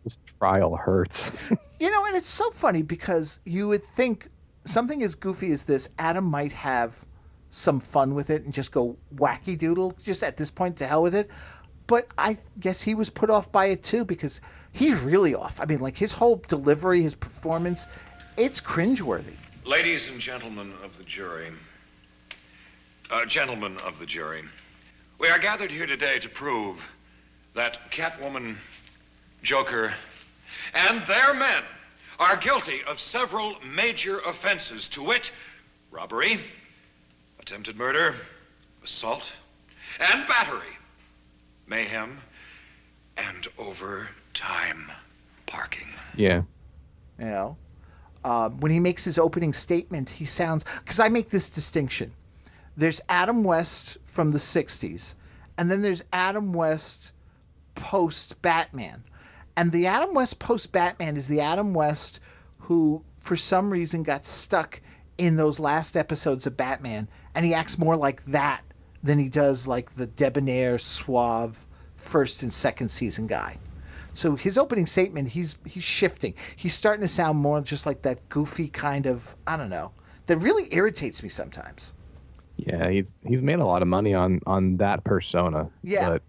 This trial hurts. You know, and it's so funny because you would think something as goofy as this, Adam might have some fun with it and just go wacky doodle, just at this point, to hell with it. But I guess he was put off by it too because he's really off. I mean, like his whole delivery, his performance, it's cringeworthy. Ladies and gentlemen of the jury, we are gathered here today to prove that Catwoman, Joker, and their men are guilty of several major offenses, to wit, robbery, attempted murder, assault, and battery, mayhem, and overtime parking. Yeah. You know, when he makes his opening statement, he sounds, because I make this distinction. There's Adam West from the 60s, and then there's Adam West post-Batman. And the Adam West post-Batman is the Adam West who, for some reason, got stuck in those last episodes of Batman, and he acts more like that than he does like the debonair, suave first and second season guy. So his opening statement, he's shifting. He's starting to sound more just like that goofy kind of, I don't know, that really irritates me sometimes. Yeah, he's made a lot of money on that persona. Yeah. But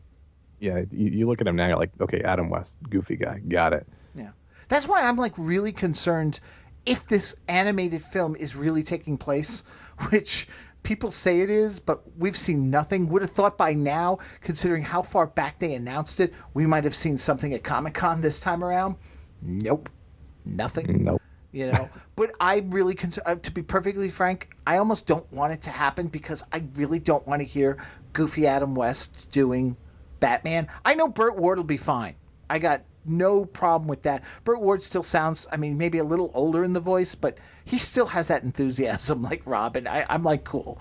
yeah, you look at him now, you're like, okay, Adam West, goofy guy, got it. Yeah. That's why I'm like really concerned if this animated film is really taking place, which people say it is, but we've seen nothing. Would have thought by now, considering how far back they announced it, we might have seen something at Comic-Con this time around. Nope. Nothing. Nope. You know, but I really, to be perfectly frank, I almost don't want it to happen because I really don't want to hear goofy Adam West doing Batman. I know Burt Ward will be fine. I got no problem with that. Burt Ward still sounds, I mean, maybe a little older in the voice, but he still has that enthusiasm like Robin. I'm like, cool.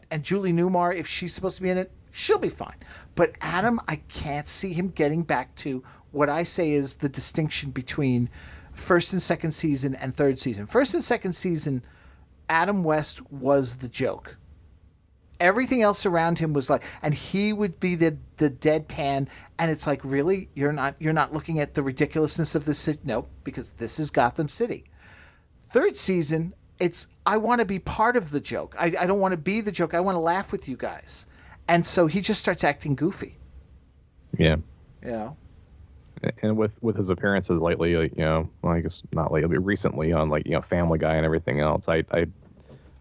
And Julie Newmar, if she's supposed to be in it, she'll be fine. But Adam, I can't see him getting back to what I say is the distinction between first and second season and third season. First and second season, Adam West was the joke. Everything else around him was like, and he would be the deadpan, and it's like, really, you're not looking at the ridiculousness of this city? Nope, because this is Gotham City. Third season, it's, I want to be part of the joke. I don't want to be the joke. I want to laugh with you guys. And so he just starts acting goofy. Yeah. Yeah. And with his appearances lately, like, you know, well, I guess not lately, but recently on, like, you know, Family Guy and everything else, I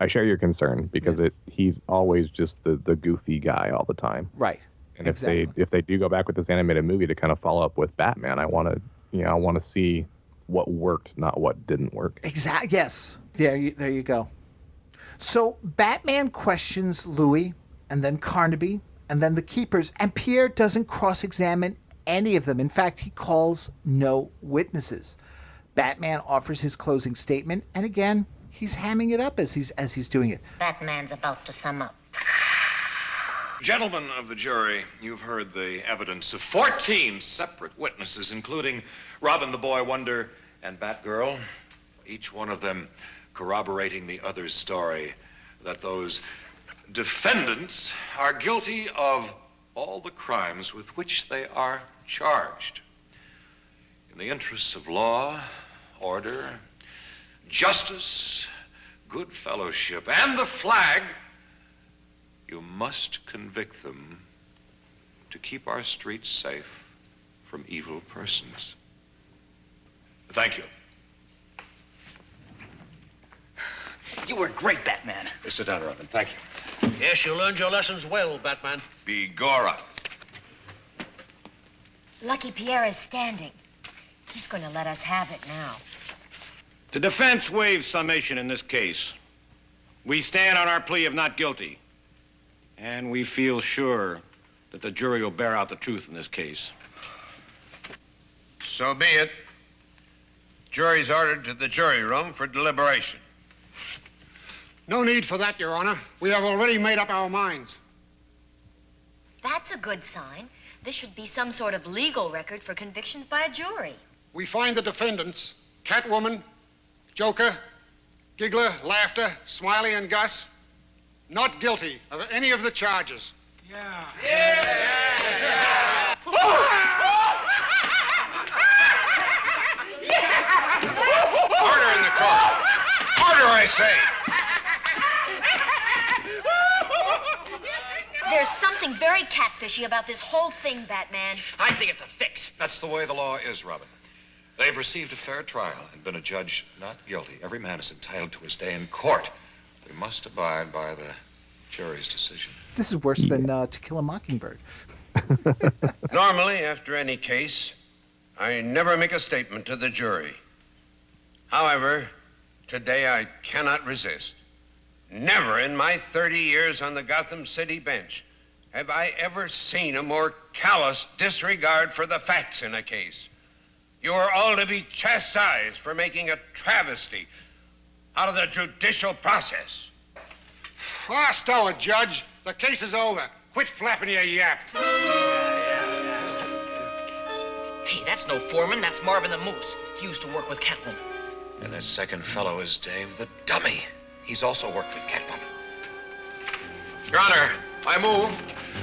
share your concern because he's always just the goofy guy all the time. Right. And if they do go back with this animated movie to kind of follow up with Batman, I want to see what worked, not what didn't work. Exactly. Yes. There you go. So Batman questions Louie and then Carnaby and then the Keepers, and Pierre doesn't cross-examine any of them. In fact, he calls no witnesses. Batman offers his closing statement, and again, he's hamming it up as he's doing it. Batman's about to sum up. Gentlemen of the jury, you've heard the evidence of 14 separate witnesses, including Robin the Boy Wonder and Batgirl, each one of them corroborating the other's story that those defendants are guilty of all the crimes with which they are charged. In the interests of law, order, justice, good fellowship, and the flag, you must convict them to keep our streets safe from evil persons. Thank you. You were great, Batman. Sit down, Robin. Thank you. Yes, you learned your lessons well, Batman. Begorra. Lucky Pierre is standing. He's going to let us have it now. The defense waives summation in this case. We stand on our plea of not guilty. And we feel sure that the jury will bear out the truth in this case. So be it. Jury's ordered to the jury room for deliberation. No need for that, Your Honor. We have already made up our minds. That's a good sign. This should be some sort of legal record for convictions by a jury. We find the defendants, Catwoman, Joker, Giggler, Laughter, Smiley, and Gus, not guilty of any of the charges. Yeah. Order in the court. Order, I say. There's something very catfishy about this whole thing, Batman. I think it's a fix. That's the way the law is, Robin. They've received a fair trial and been adjudged not guilty. Every man is entitled to his day in court. We must abide by the jury's decision. This is worse than To Kill a Mockingbird. Normally, after any case, I never make a statement to the jury. However, today I cannot resist. Never in my 30 years on the Gotham City bench have I ever seen a more callous disregard for the facts in a case. You are all to be chastised for making a travesty out of the judicial process. Ah, stow it, Judge. The case is over. Quit flapping your yap. Hey, that's no foreman. That's Marvin the Moose. He used to work with Catwoman. And this second fellow is Dave the Dummy. He's also worked with Catwoman. Your Honor, I move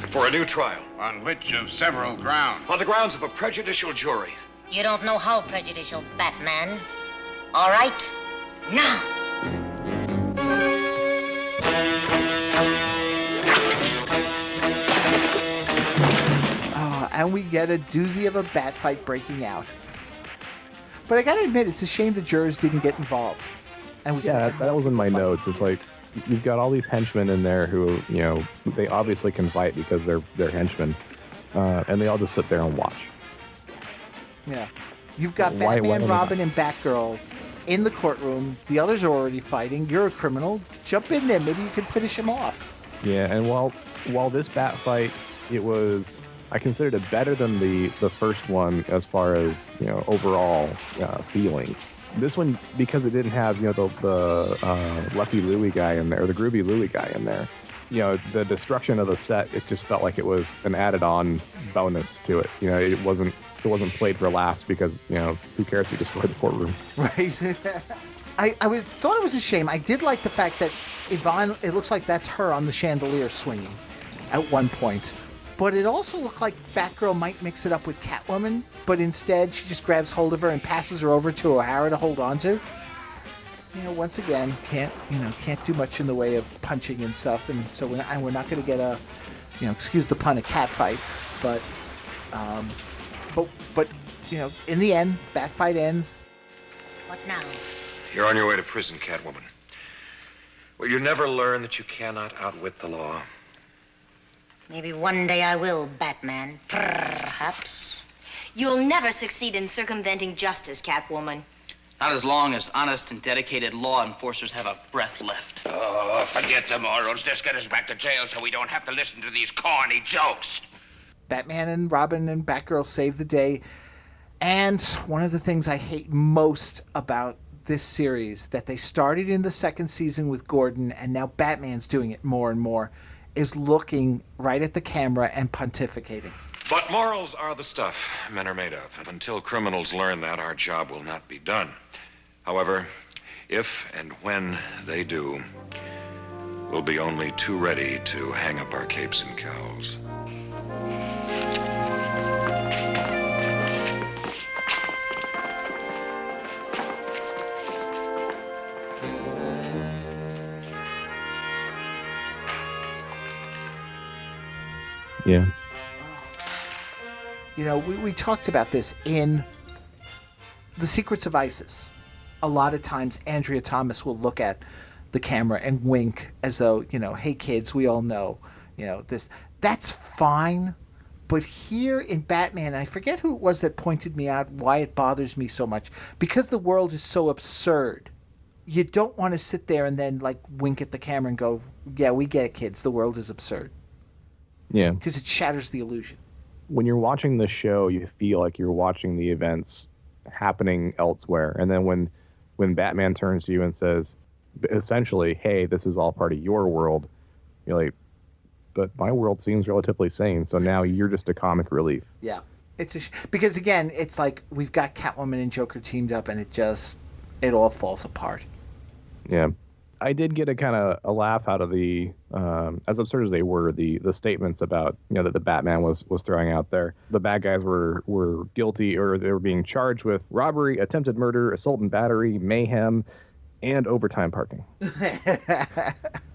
for a new trial. On which of several grounds? On the grounds of a prejudicial jury. You don't know how prejudicial, Batman. All right, now. And we get a doozy of a bat fight breaking out. But I gotta admit, it's a shame the jurors didn't get involved. And that was in my notes. It's like, you've got all these henchmen in there who, you know, they obviously can fight because they're henchmen. And they all just sit there and watch. Yeah. You've got Batman, Robin, and Batgirl in the courtroom. The others are already fighting. You're a criminal. Jump in there. Maybe you can finish him off. Yeah, and while this bat fight, I considered it better than the first one as far as, you know, overall feeling. This one, because it didn't have, you know, the Lucky Louie guy in there, or the Groovy Louie guy in there, you know, the destruction of the set, it just felt like it was an added-on bonus to it. You know, it wasn't played for laughs because, you know, who cares if you destroyed the courtroom? Right. I thought it was a shame. I did like the fact that Yvonne, it looks like that's her on the chandelier swinging at one point. But it also looked like Batgirl might mix it up with Catwoman, but instead she just grabs hold of her and passes her over to O'Hara to hold on to. Once again, can't do much in the way of punching and stuff, and so we're not going to get a, excuse the pun, a cat fight, but in the end, that fight ends. What now? You're on your way to prison, Catwoman. Will you never learn that you cannot outwit the law? Maybe one day I will, Batman. Perhaps. You'll never succeed in circumventing justice, Catwoman. Not as long as honest and dedicated law enforcers have a breath left. Oh, forget the morals. Just get us back to jail so we don't have to listen to these corny jokes. Batman and Robin and Batgirl save the day. And one of the things I hate most about this series, that they started in the second season with Gordon, and now Batman's doing it more and more, is looking right at the camera and pontificating. But morals are the stuff men are made of. And until criminals learn that, our job will not be done. However, if and when they do, we'll be only too ready to hang up our capes and cowls. Yeah. We talked about this in The Secrets of ISIS. A lot of times Andrea Thomas will look at the camera and wink as though, hey kids, we all know, this. That's fine. But here in Batman, I forget who it was that pointed me out why it bothers me so much. Because the world is so absurd. You don't want to sit there and then wink at the camera and go, yeah, we get it, kids. The world is absurd. Yeah. Because it shatters the illusion. When you're watching the show, you feel like you're watching the events happening elsewhere. And then when Batman turns to you and says, essentially, hey, this is all part of your world, you're like, but my world seems relatively sane. So now you're just a comic relief. Yeah. Because, again, it's like we've got Catwoman and Joker teamed up, and it all falls apart. Yeah. I did get a kind of a laugh out of the, as absurd as they were, the statements about, that the Batman was throwing out there. The bad guys were guilty, or they were being charged with robbery, attempted murder, assault and battery, mayhem, and overtime parking.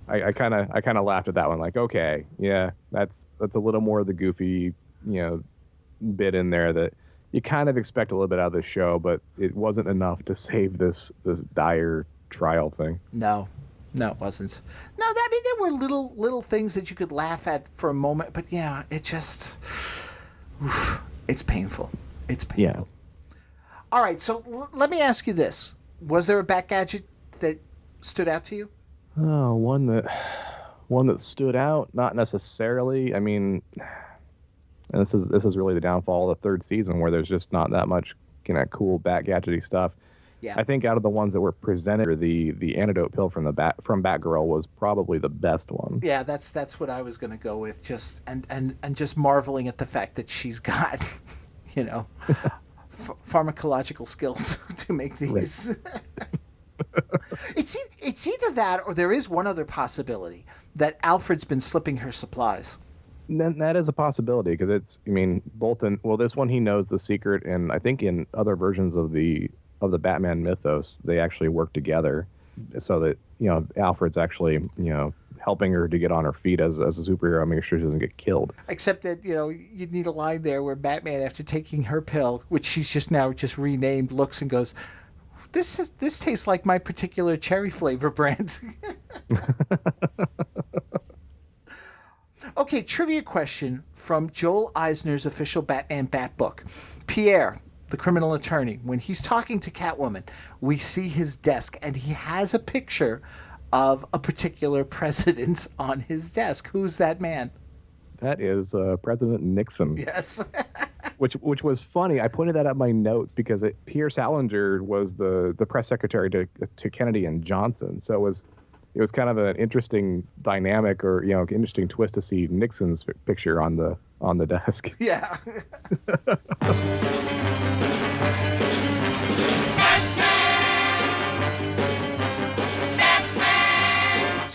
I kind of laughed at that one. Like, okay, yeah, that's a little more of the goofy, bit in there that you kind of expect a little bit out of this show, but it wasn't enough to save this dire trial thing. No, it wasn't. No, there were little things that you could laugh at for a moment, but yeah, it just, it's painful. It's painful. Yeah. All right, so let me ask you this: was there a Bat gadget that stood out to you? Oh, one that stood out, not necessarily. I mean, and this is really the downfall of the third season, where there's just not that much cool Bat gadgety stuff. Yeah. I think out of the ones that were presented, the antidote pill from Batgirl was probably the best one. Yeah, that's what I was going to go with. Just and just marveling at the fact that she's got, pharmacological skills to make these. Right. It's either that, or there is one other possibility that Alfred's been slipping her supplies. That is a possibility, because both in this one he knows the secret, and I think in other versions of the Batman mythos, they actually work together so that, Alfred's actually, helping her to get on her feet as a superhero, make sure she doesn't get killed. Except that, you'd need a line there where Batman, after taking her pill, which she's just now renamed, looks and goes, this tastes like my particular cherry flavor brand. Okay, trivia question from Joel Eisner's official Batman Bat book. Pierre, the criminal attorney, when he's talking to Catwoman, we see his desk, and he has a picture of a particular president on his desk. Who's that man? That is President Nixon. Yes. which was funny. I pointed that out in my notes because Pierre Salinger was the press secretary to Kennedy and Johnson. So it was kind of an interesting dynamic, or interesting twist to see Nixon's picture on the desk. Yeah.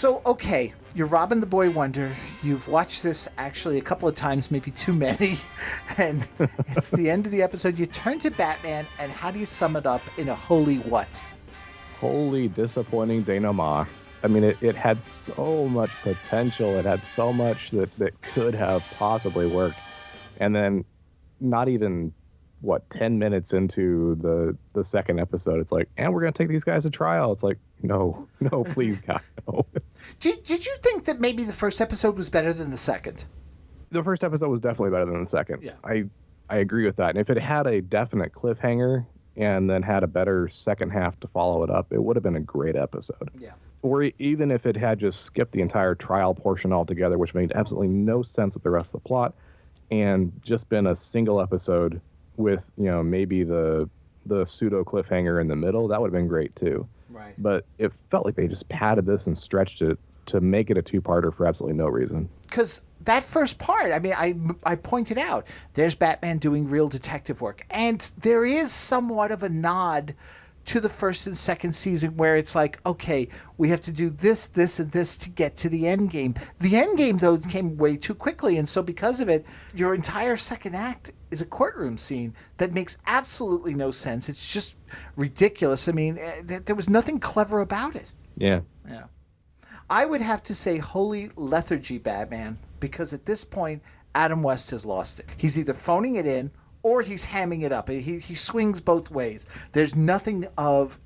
So, okay, you're Robin the Boy Wonder. You've watched this actually a couple of times, maybe too many, and it's the end of the episode. You turn to Batman, and how do you sum it up in a holy what? Holy disappointing denouement. I mean, it had so much potential. It had so much that could have possibly worked. And then not even, 10 minutes into the second episode, it's like, and we're going to take these guys to trial. It's like, no, please, God, no. Did you think that maybe the first episode was better than the second? The first episode was definitely better than the second. Yeah. I agree with that. And if it had a definite cliffhanger and then had a better second half to follow it up, it would have been a great episode. Yeah. Or even if it had just skipped the entire trial portion altogether, which made absolutely no sense with the rest of the plot, and just been a single episode with, maybe the pseudo cliffhanger in the middle, that would have been great too. Right. But it felt like they just padded this and stretched it to make it a two-parter for absolutely no reason. Because that first part, I mean, I pointed out, there's Batman doing real detective work. And there is somewhat of a nod to the first and second season where it's like, okay, we have to do this, this, and this to get to the end game. The end game, though, came way too quickly. And so because of it, your entire second act is a courtroom scene that makes absolutely no sense. It's just ridiculous. I mean, there was nothing clever about it. Yeah. Yeah. I would have to say holy lethargy, Batman, because at this point, Adam West has lost it. He's either phoning it in or he's hamming it up. He swings both ways. There's nothing of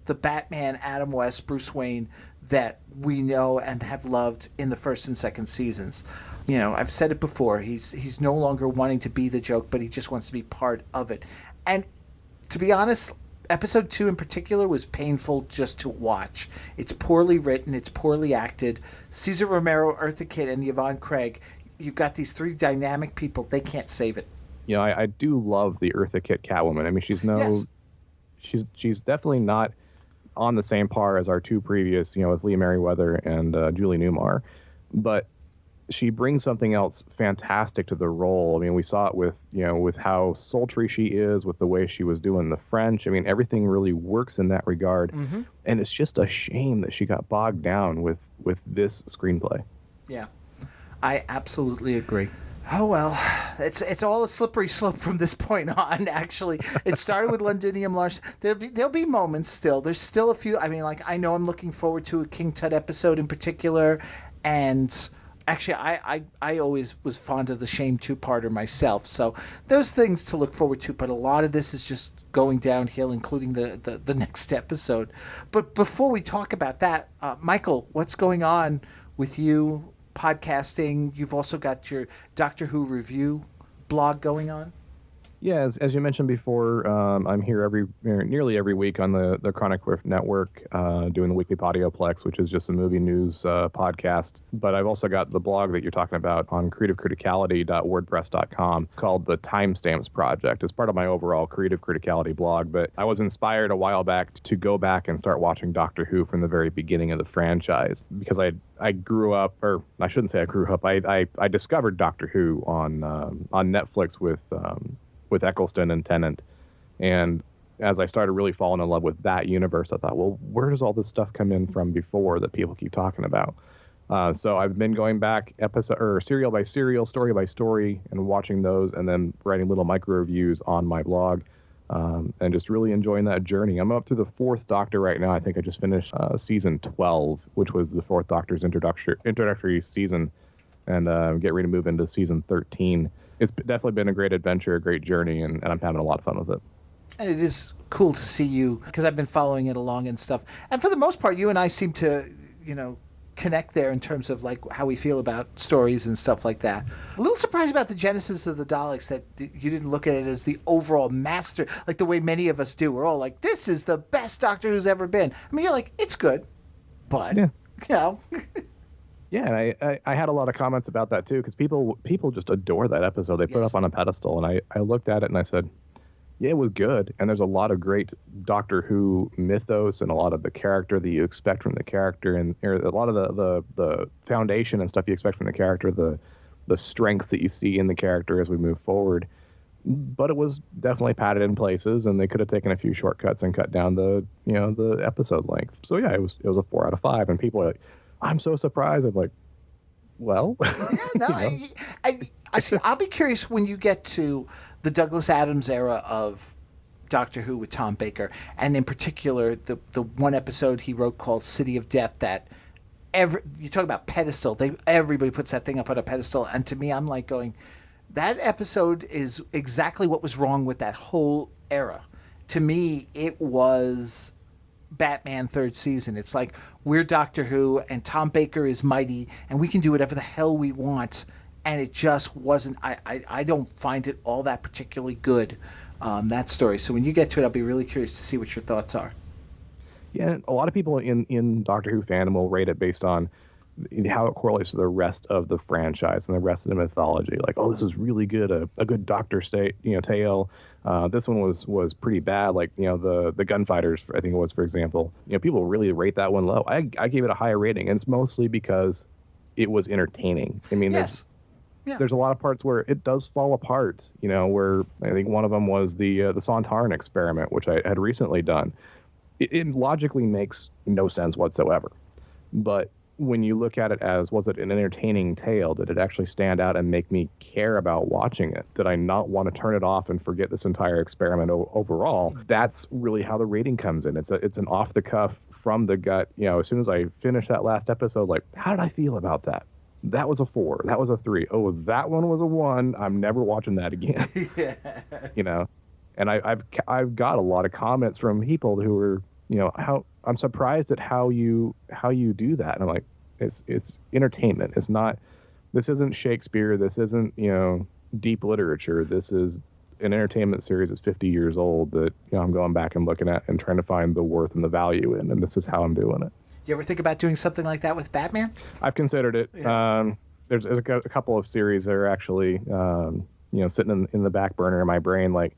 the Batman, Adam West, Bruce Wayne that we know and have loved in the first and second seasons. I've said it before. He's no longer wanting to be the joke, but he just wants to be part of it. And to be honest, episode 2 in particular was painful just to watch. It's poorly written. It's poorly acted. Cesar Romero, Eartha Kitt, and Yvonne Craig, you've got these three dynamic people. They can't save it. I do love the Eartha Kitt Catwoman. I mean, she's definitely not on the same par as our two previous, with Leah Merriweather and Julie Newmar, but she brings something else fantastic to the role. I mean, we saw it with how sultry she is, with the way she was doing the French. I mean, everything really works in that regard, and it's just a shame that she got bogged down with this screenplay. Yeah, I absolutely agree. Oh, well, it's all a slippery slope from this point on, actually. It started with Londinium Larson. There'll be moments still. There's still a few. I mean, I know I'm looking forward to a King Tut episode in particular. And actually, I always was fond of the Shame two-parter myself. So those things to look forward to. But a lot of this is just going downhill, including the next episode. But before we talk about that, Michael, what's going on with you? Podcasting. You've also got your Doctor Who review blog going on. Yeah, as you mentioned before, I'm here nearly every week on the Chronic Rift Network, doing the Weekly Podioplex, which is just a movie news podcast. But I've also got the blog that you're talking about on creativecriticality.wordpress.com. It's called the Timestamps Project. It's part of my overall Creative Criticality blog. But I was inspired a while back to go back and start watching Doctor Who from the very beginning of the franchise, because I grew up, or I shouldn't say I grew up. I discovered Doctor Who on Netflix with Eccleston and Tennant. And as I started really falling in love with that universe, I thought, well, where does all this stuff come in from before that people keep talking about? So I've been going back serial by serial, story by story, and watching those, and then writing little micro reviews on my blog, and just really enjoying that journey. I'm up to the fourth Doctor right now. I think I just finished season 12, which was the fourth Doctor's introductory season, and get ready to move into season 13. It's definitely been a great adventure, a great journey, and I'm having a lot of fun with it. And it is cool to see you, because I've been following it along and stuff. And for the most part, you and I seem to, connect there in terms of like how we feel about stories and stuff like that. A little surprised about the genesis of the Daleks, that you didn't look at it as the overall master, like the way many of us do. We're all like, this is the best Doctor Who's ever been. I mean, you're like, it's good, but, Yeah, I had a lot of comments about that too, because people just adore that episode. They put it up on a pedestal, and I looked at it and I said, yeah, it was good. And there's a lot of great Doctor Who mythos and a lot of the character that you expect from the character, and a lot of the foundation and stuff you expect from the character, the strength that you see in the character as we move forward. But it was definitely padded in places, and they could have taken a few shortcuts and cut down the episode length. So yeah, it was a 4 out of 5, and people are like, I'm so surprised. I'm like, well, Yeah, no, I see. I'll be curious when you get to the Douglas Adams era of Doctor Who with Tom Baker, and in particular the one episode he wrote called City of Death. That you talk about pedestal. Everybody puts that thing up on a pedestal, and to me, I'm like going, that episode is exactly what was wrong with that whole era. To me, it was Batman third season. It's like, we're Doctor Who and Tom Baker is mighty and we can do whatever the hell we want, and it just wasn't. I don't find it all that particularly good, that story. So when you get to it, I'll be really curious to see what your thoughts are. Yeah, a lot of people in Doctor Who fandom will rate it based on how it correlates to the rest of the franchise and the rest of the mythology. Like, oh, this is really good, a good Doctor tale. This one was pretty bad. Like, the Gunfighters, I think it was, for example. People really rate that one low. I gave it a higher rating, and it's mostly because it was entertaining. I mean, yes. There's a lot of parts where it does fall apart. Where I think one of them was the Sontaran experiment, which I had recently done. It logically makes no sense whatsoever, but when you look at it as, was it an entertaining tale? Did it actually stand out and make me care about watching it? Did I not want to turn it off and forget this entire experiment overall? That's really how the rating comes in. It's an off the cuff, from the gut. As soon as I finished that last episode, like, how did I feel about that? That was a 4. That was a 3. Oh, that one was a 1. I'm never watching that again. Yeah. And I've got a lot of comments from people who were, how I'm surprised at how you do that. And I'm like, it's entertainment. It's not, this isn't Shakespeare. This isn't, deep literature. This is an entertainment series that's 50 years old that, I'm going back and looking at and trying to find the worth and the value in. And this is how I'm doing it. You ever think about doing something like that with Batman? I've considered it. Yeah. There's a couple of series that are actually, sitting in the back burner in my brain. Like,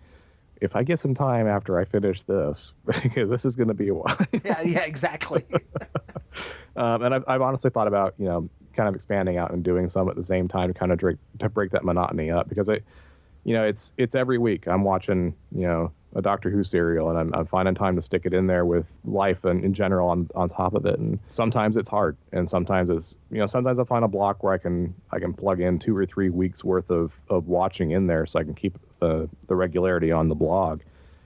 if I get some time after I finish this, because this is going to be a while. Yeah, exactly. And I've honestly thought about, kind of expanding out and doing some at the same time to kind of to break that monotony up, because it's every week I'm watching, a Doctor Who serial, and I'm finding time to stick it in there with life and in general on top of it. And sometimes it's hard, and sometimes it's, sometimes I find a block where I can plug in 2 or 3 weeks worth of watching in there, so I can keep the regularity on the blog.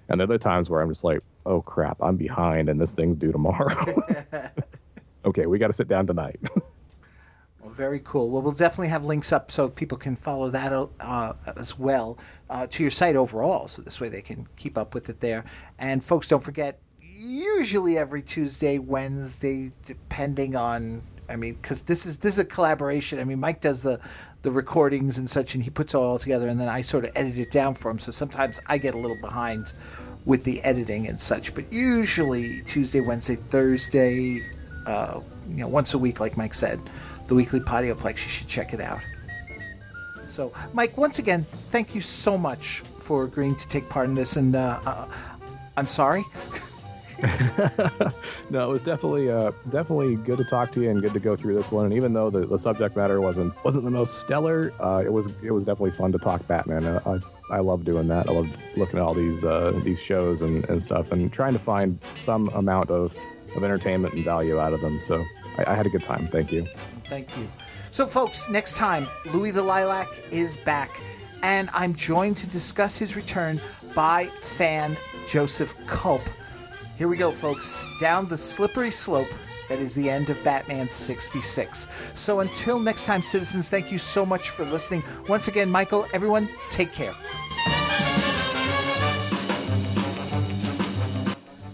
And the other times where I'm just like, oh crap, I'm behind and this thing's due tomorrow. Okay, we got to sit down tonight. Well, very cool. Well, we'll definitely have links up so people can follow that as well to your site overall, so this way they can keep up with it there. And folks, don't forget, usually every Tuesday, Wednesday, depending on, because this is a collaboration. Mike does the recordings and such, and he puts it all together, and then I sort of edit it down for him. So sometimes I get a little behind with the editing and such, but usually Tuesday, Wednesday, Thursday, once a week, like Mike said, the Weekly Podioplex. You should check it out. So, Mike, once again, thank you so much for agreeing to take part in this, and I'm sorry. No, it was definitely good to talk to you and good to go through this one. And even though the subject matter wasn't the most stellar, it was definitely fun to talk Batman. I love doing that. I love looking at all these shows and stuff, and trying to find some amount of entertainment and value out of them. So I had a good time. Thank you. Thank you. So, folks, next time, Louie the Lilac is back, and I'm joined to discuss his return by fan Joseph Culp. Here we go, folks, down the slippery slope that is the end of Batman 66. So until next time, citizens, thank you so much for listening. Once again, Michael, everyone, take care.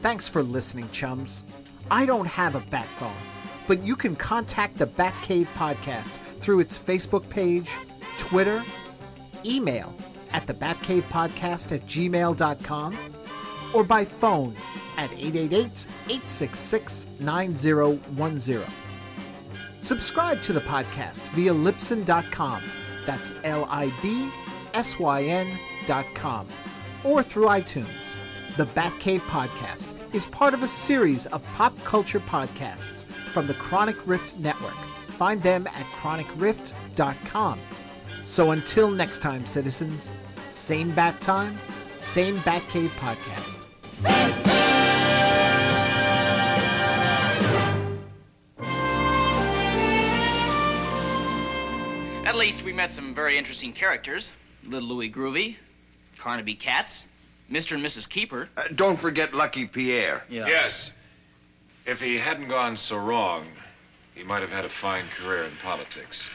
Thanks for listening, chums. I don't have a bat phone, but you can contact the Batcave podcast through its Facebook page, Twitter, email at thebatcavepodcast@gmail.com, or by phone at 888-866-9010. Subscribe to the podcast via Libsyn.com. That's LIBSYN.com. Or through iTunes. The Batcave Podcast is part of a series of pop culture podcasts from the Chronic Rift Network. Find them at chronicrift.com. So until next time, citizens, same bat time, same Batcave Podcast. At least we met some very interesting characters. Little Louie Groovy, Carnaby Cats, Mr. and Mrs. Keeper. Don't forget Lucky Pierre. Yeah. Yes. If he hadn't gone so wrong, he might have had a fine career in politics.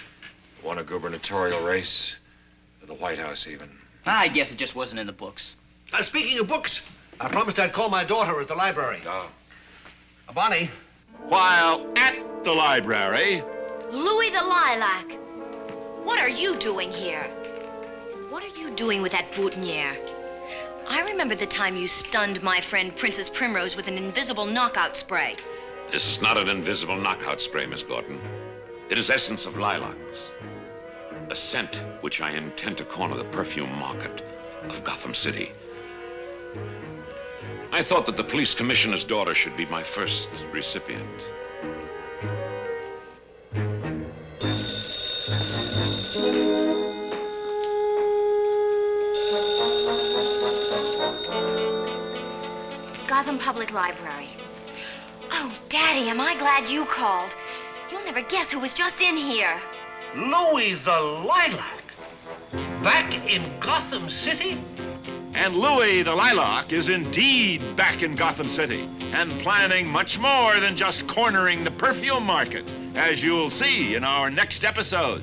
Won a gubernatorial race, the White House even. I guess it just wasn't in the books. Speaking of books, I promised I'd call my daughter at the library. Oh. Bonnie. While at the library, Louie the Lilac. What are you doing here? What are you doing with that boutonniere? I remember the time you stunned my friend Princess Primrose with an invisible knockout spray. This is not an invisible knockout spray, Miss Gordon. It is essence of lilacs. A scent which I intend to corner the perfume market of Gotham City. I thought that the police commissioner's daughter should be my first recipient. Gotham Public Library. Oh, Daddy, am I glad you called. You'll never guess who was just in here. Louie the Lilac. Back in Gotham City? and Louie the Lilac is indeed back in Gotham City and planning much more than just cornering the perfume market, as you'll see in our next episode.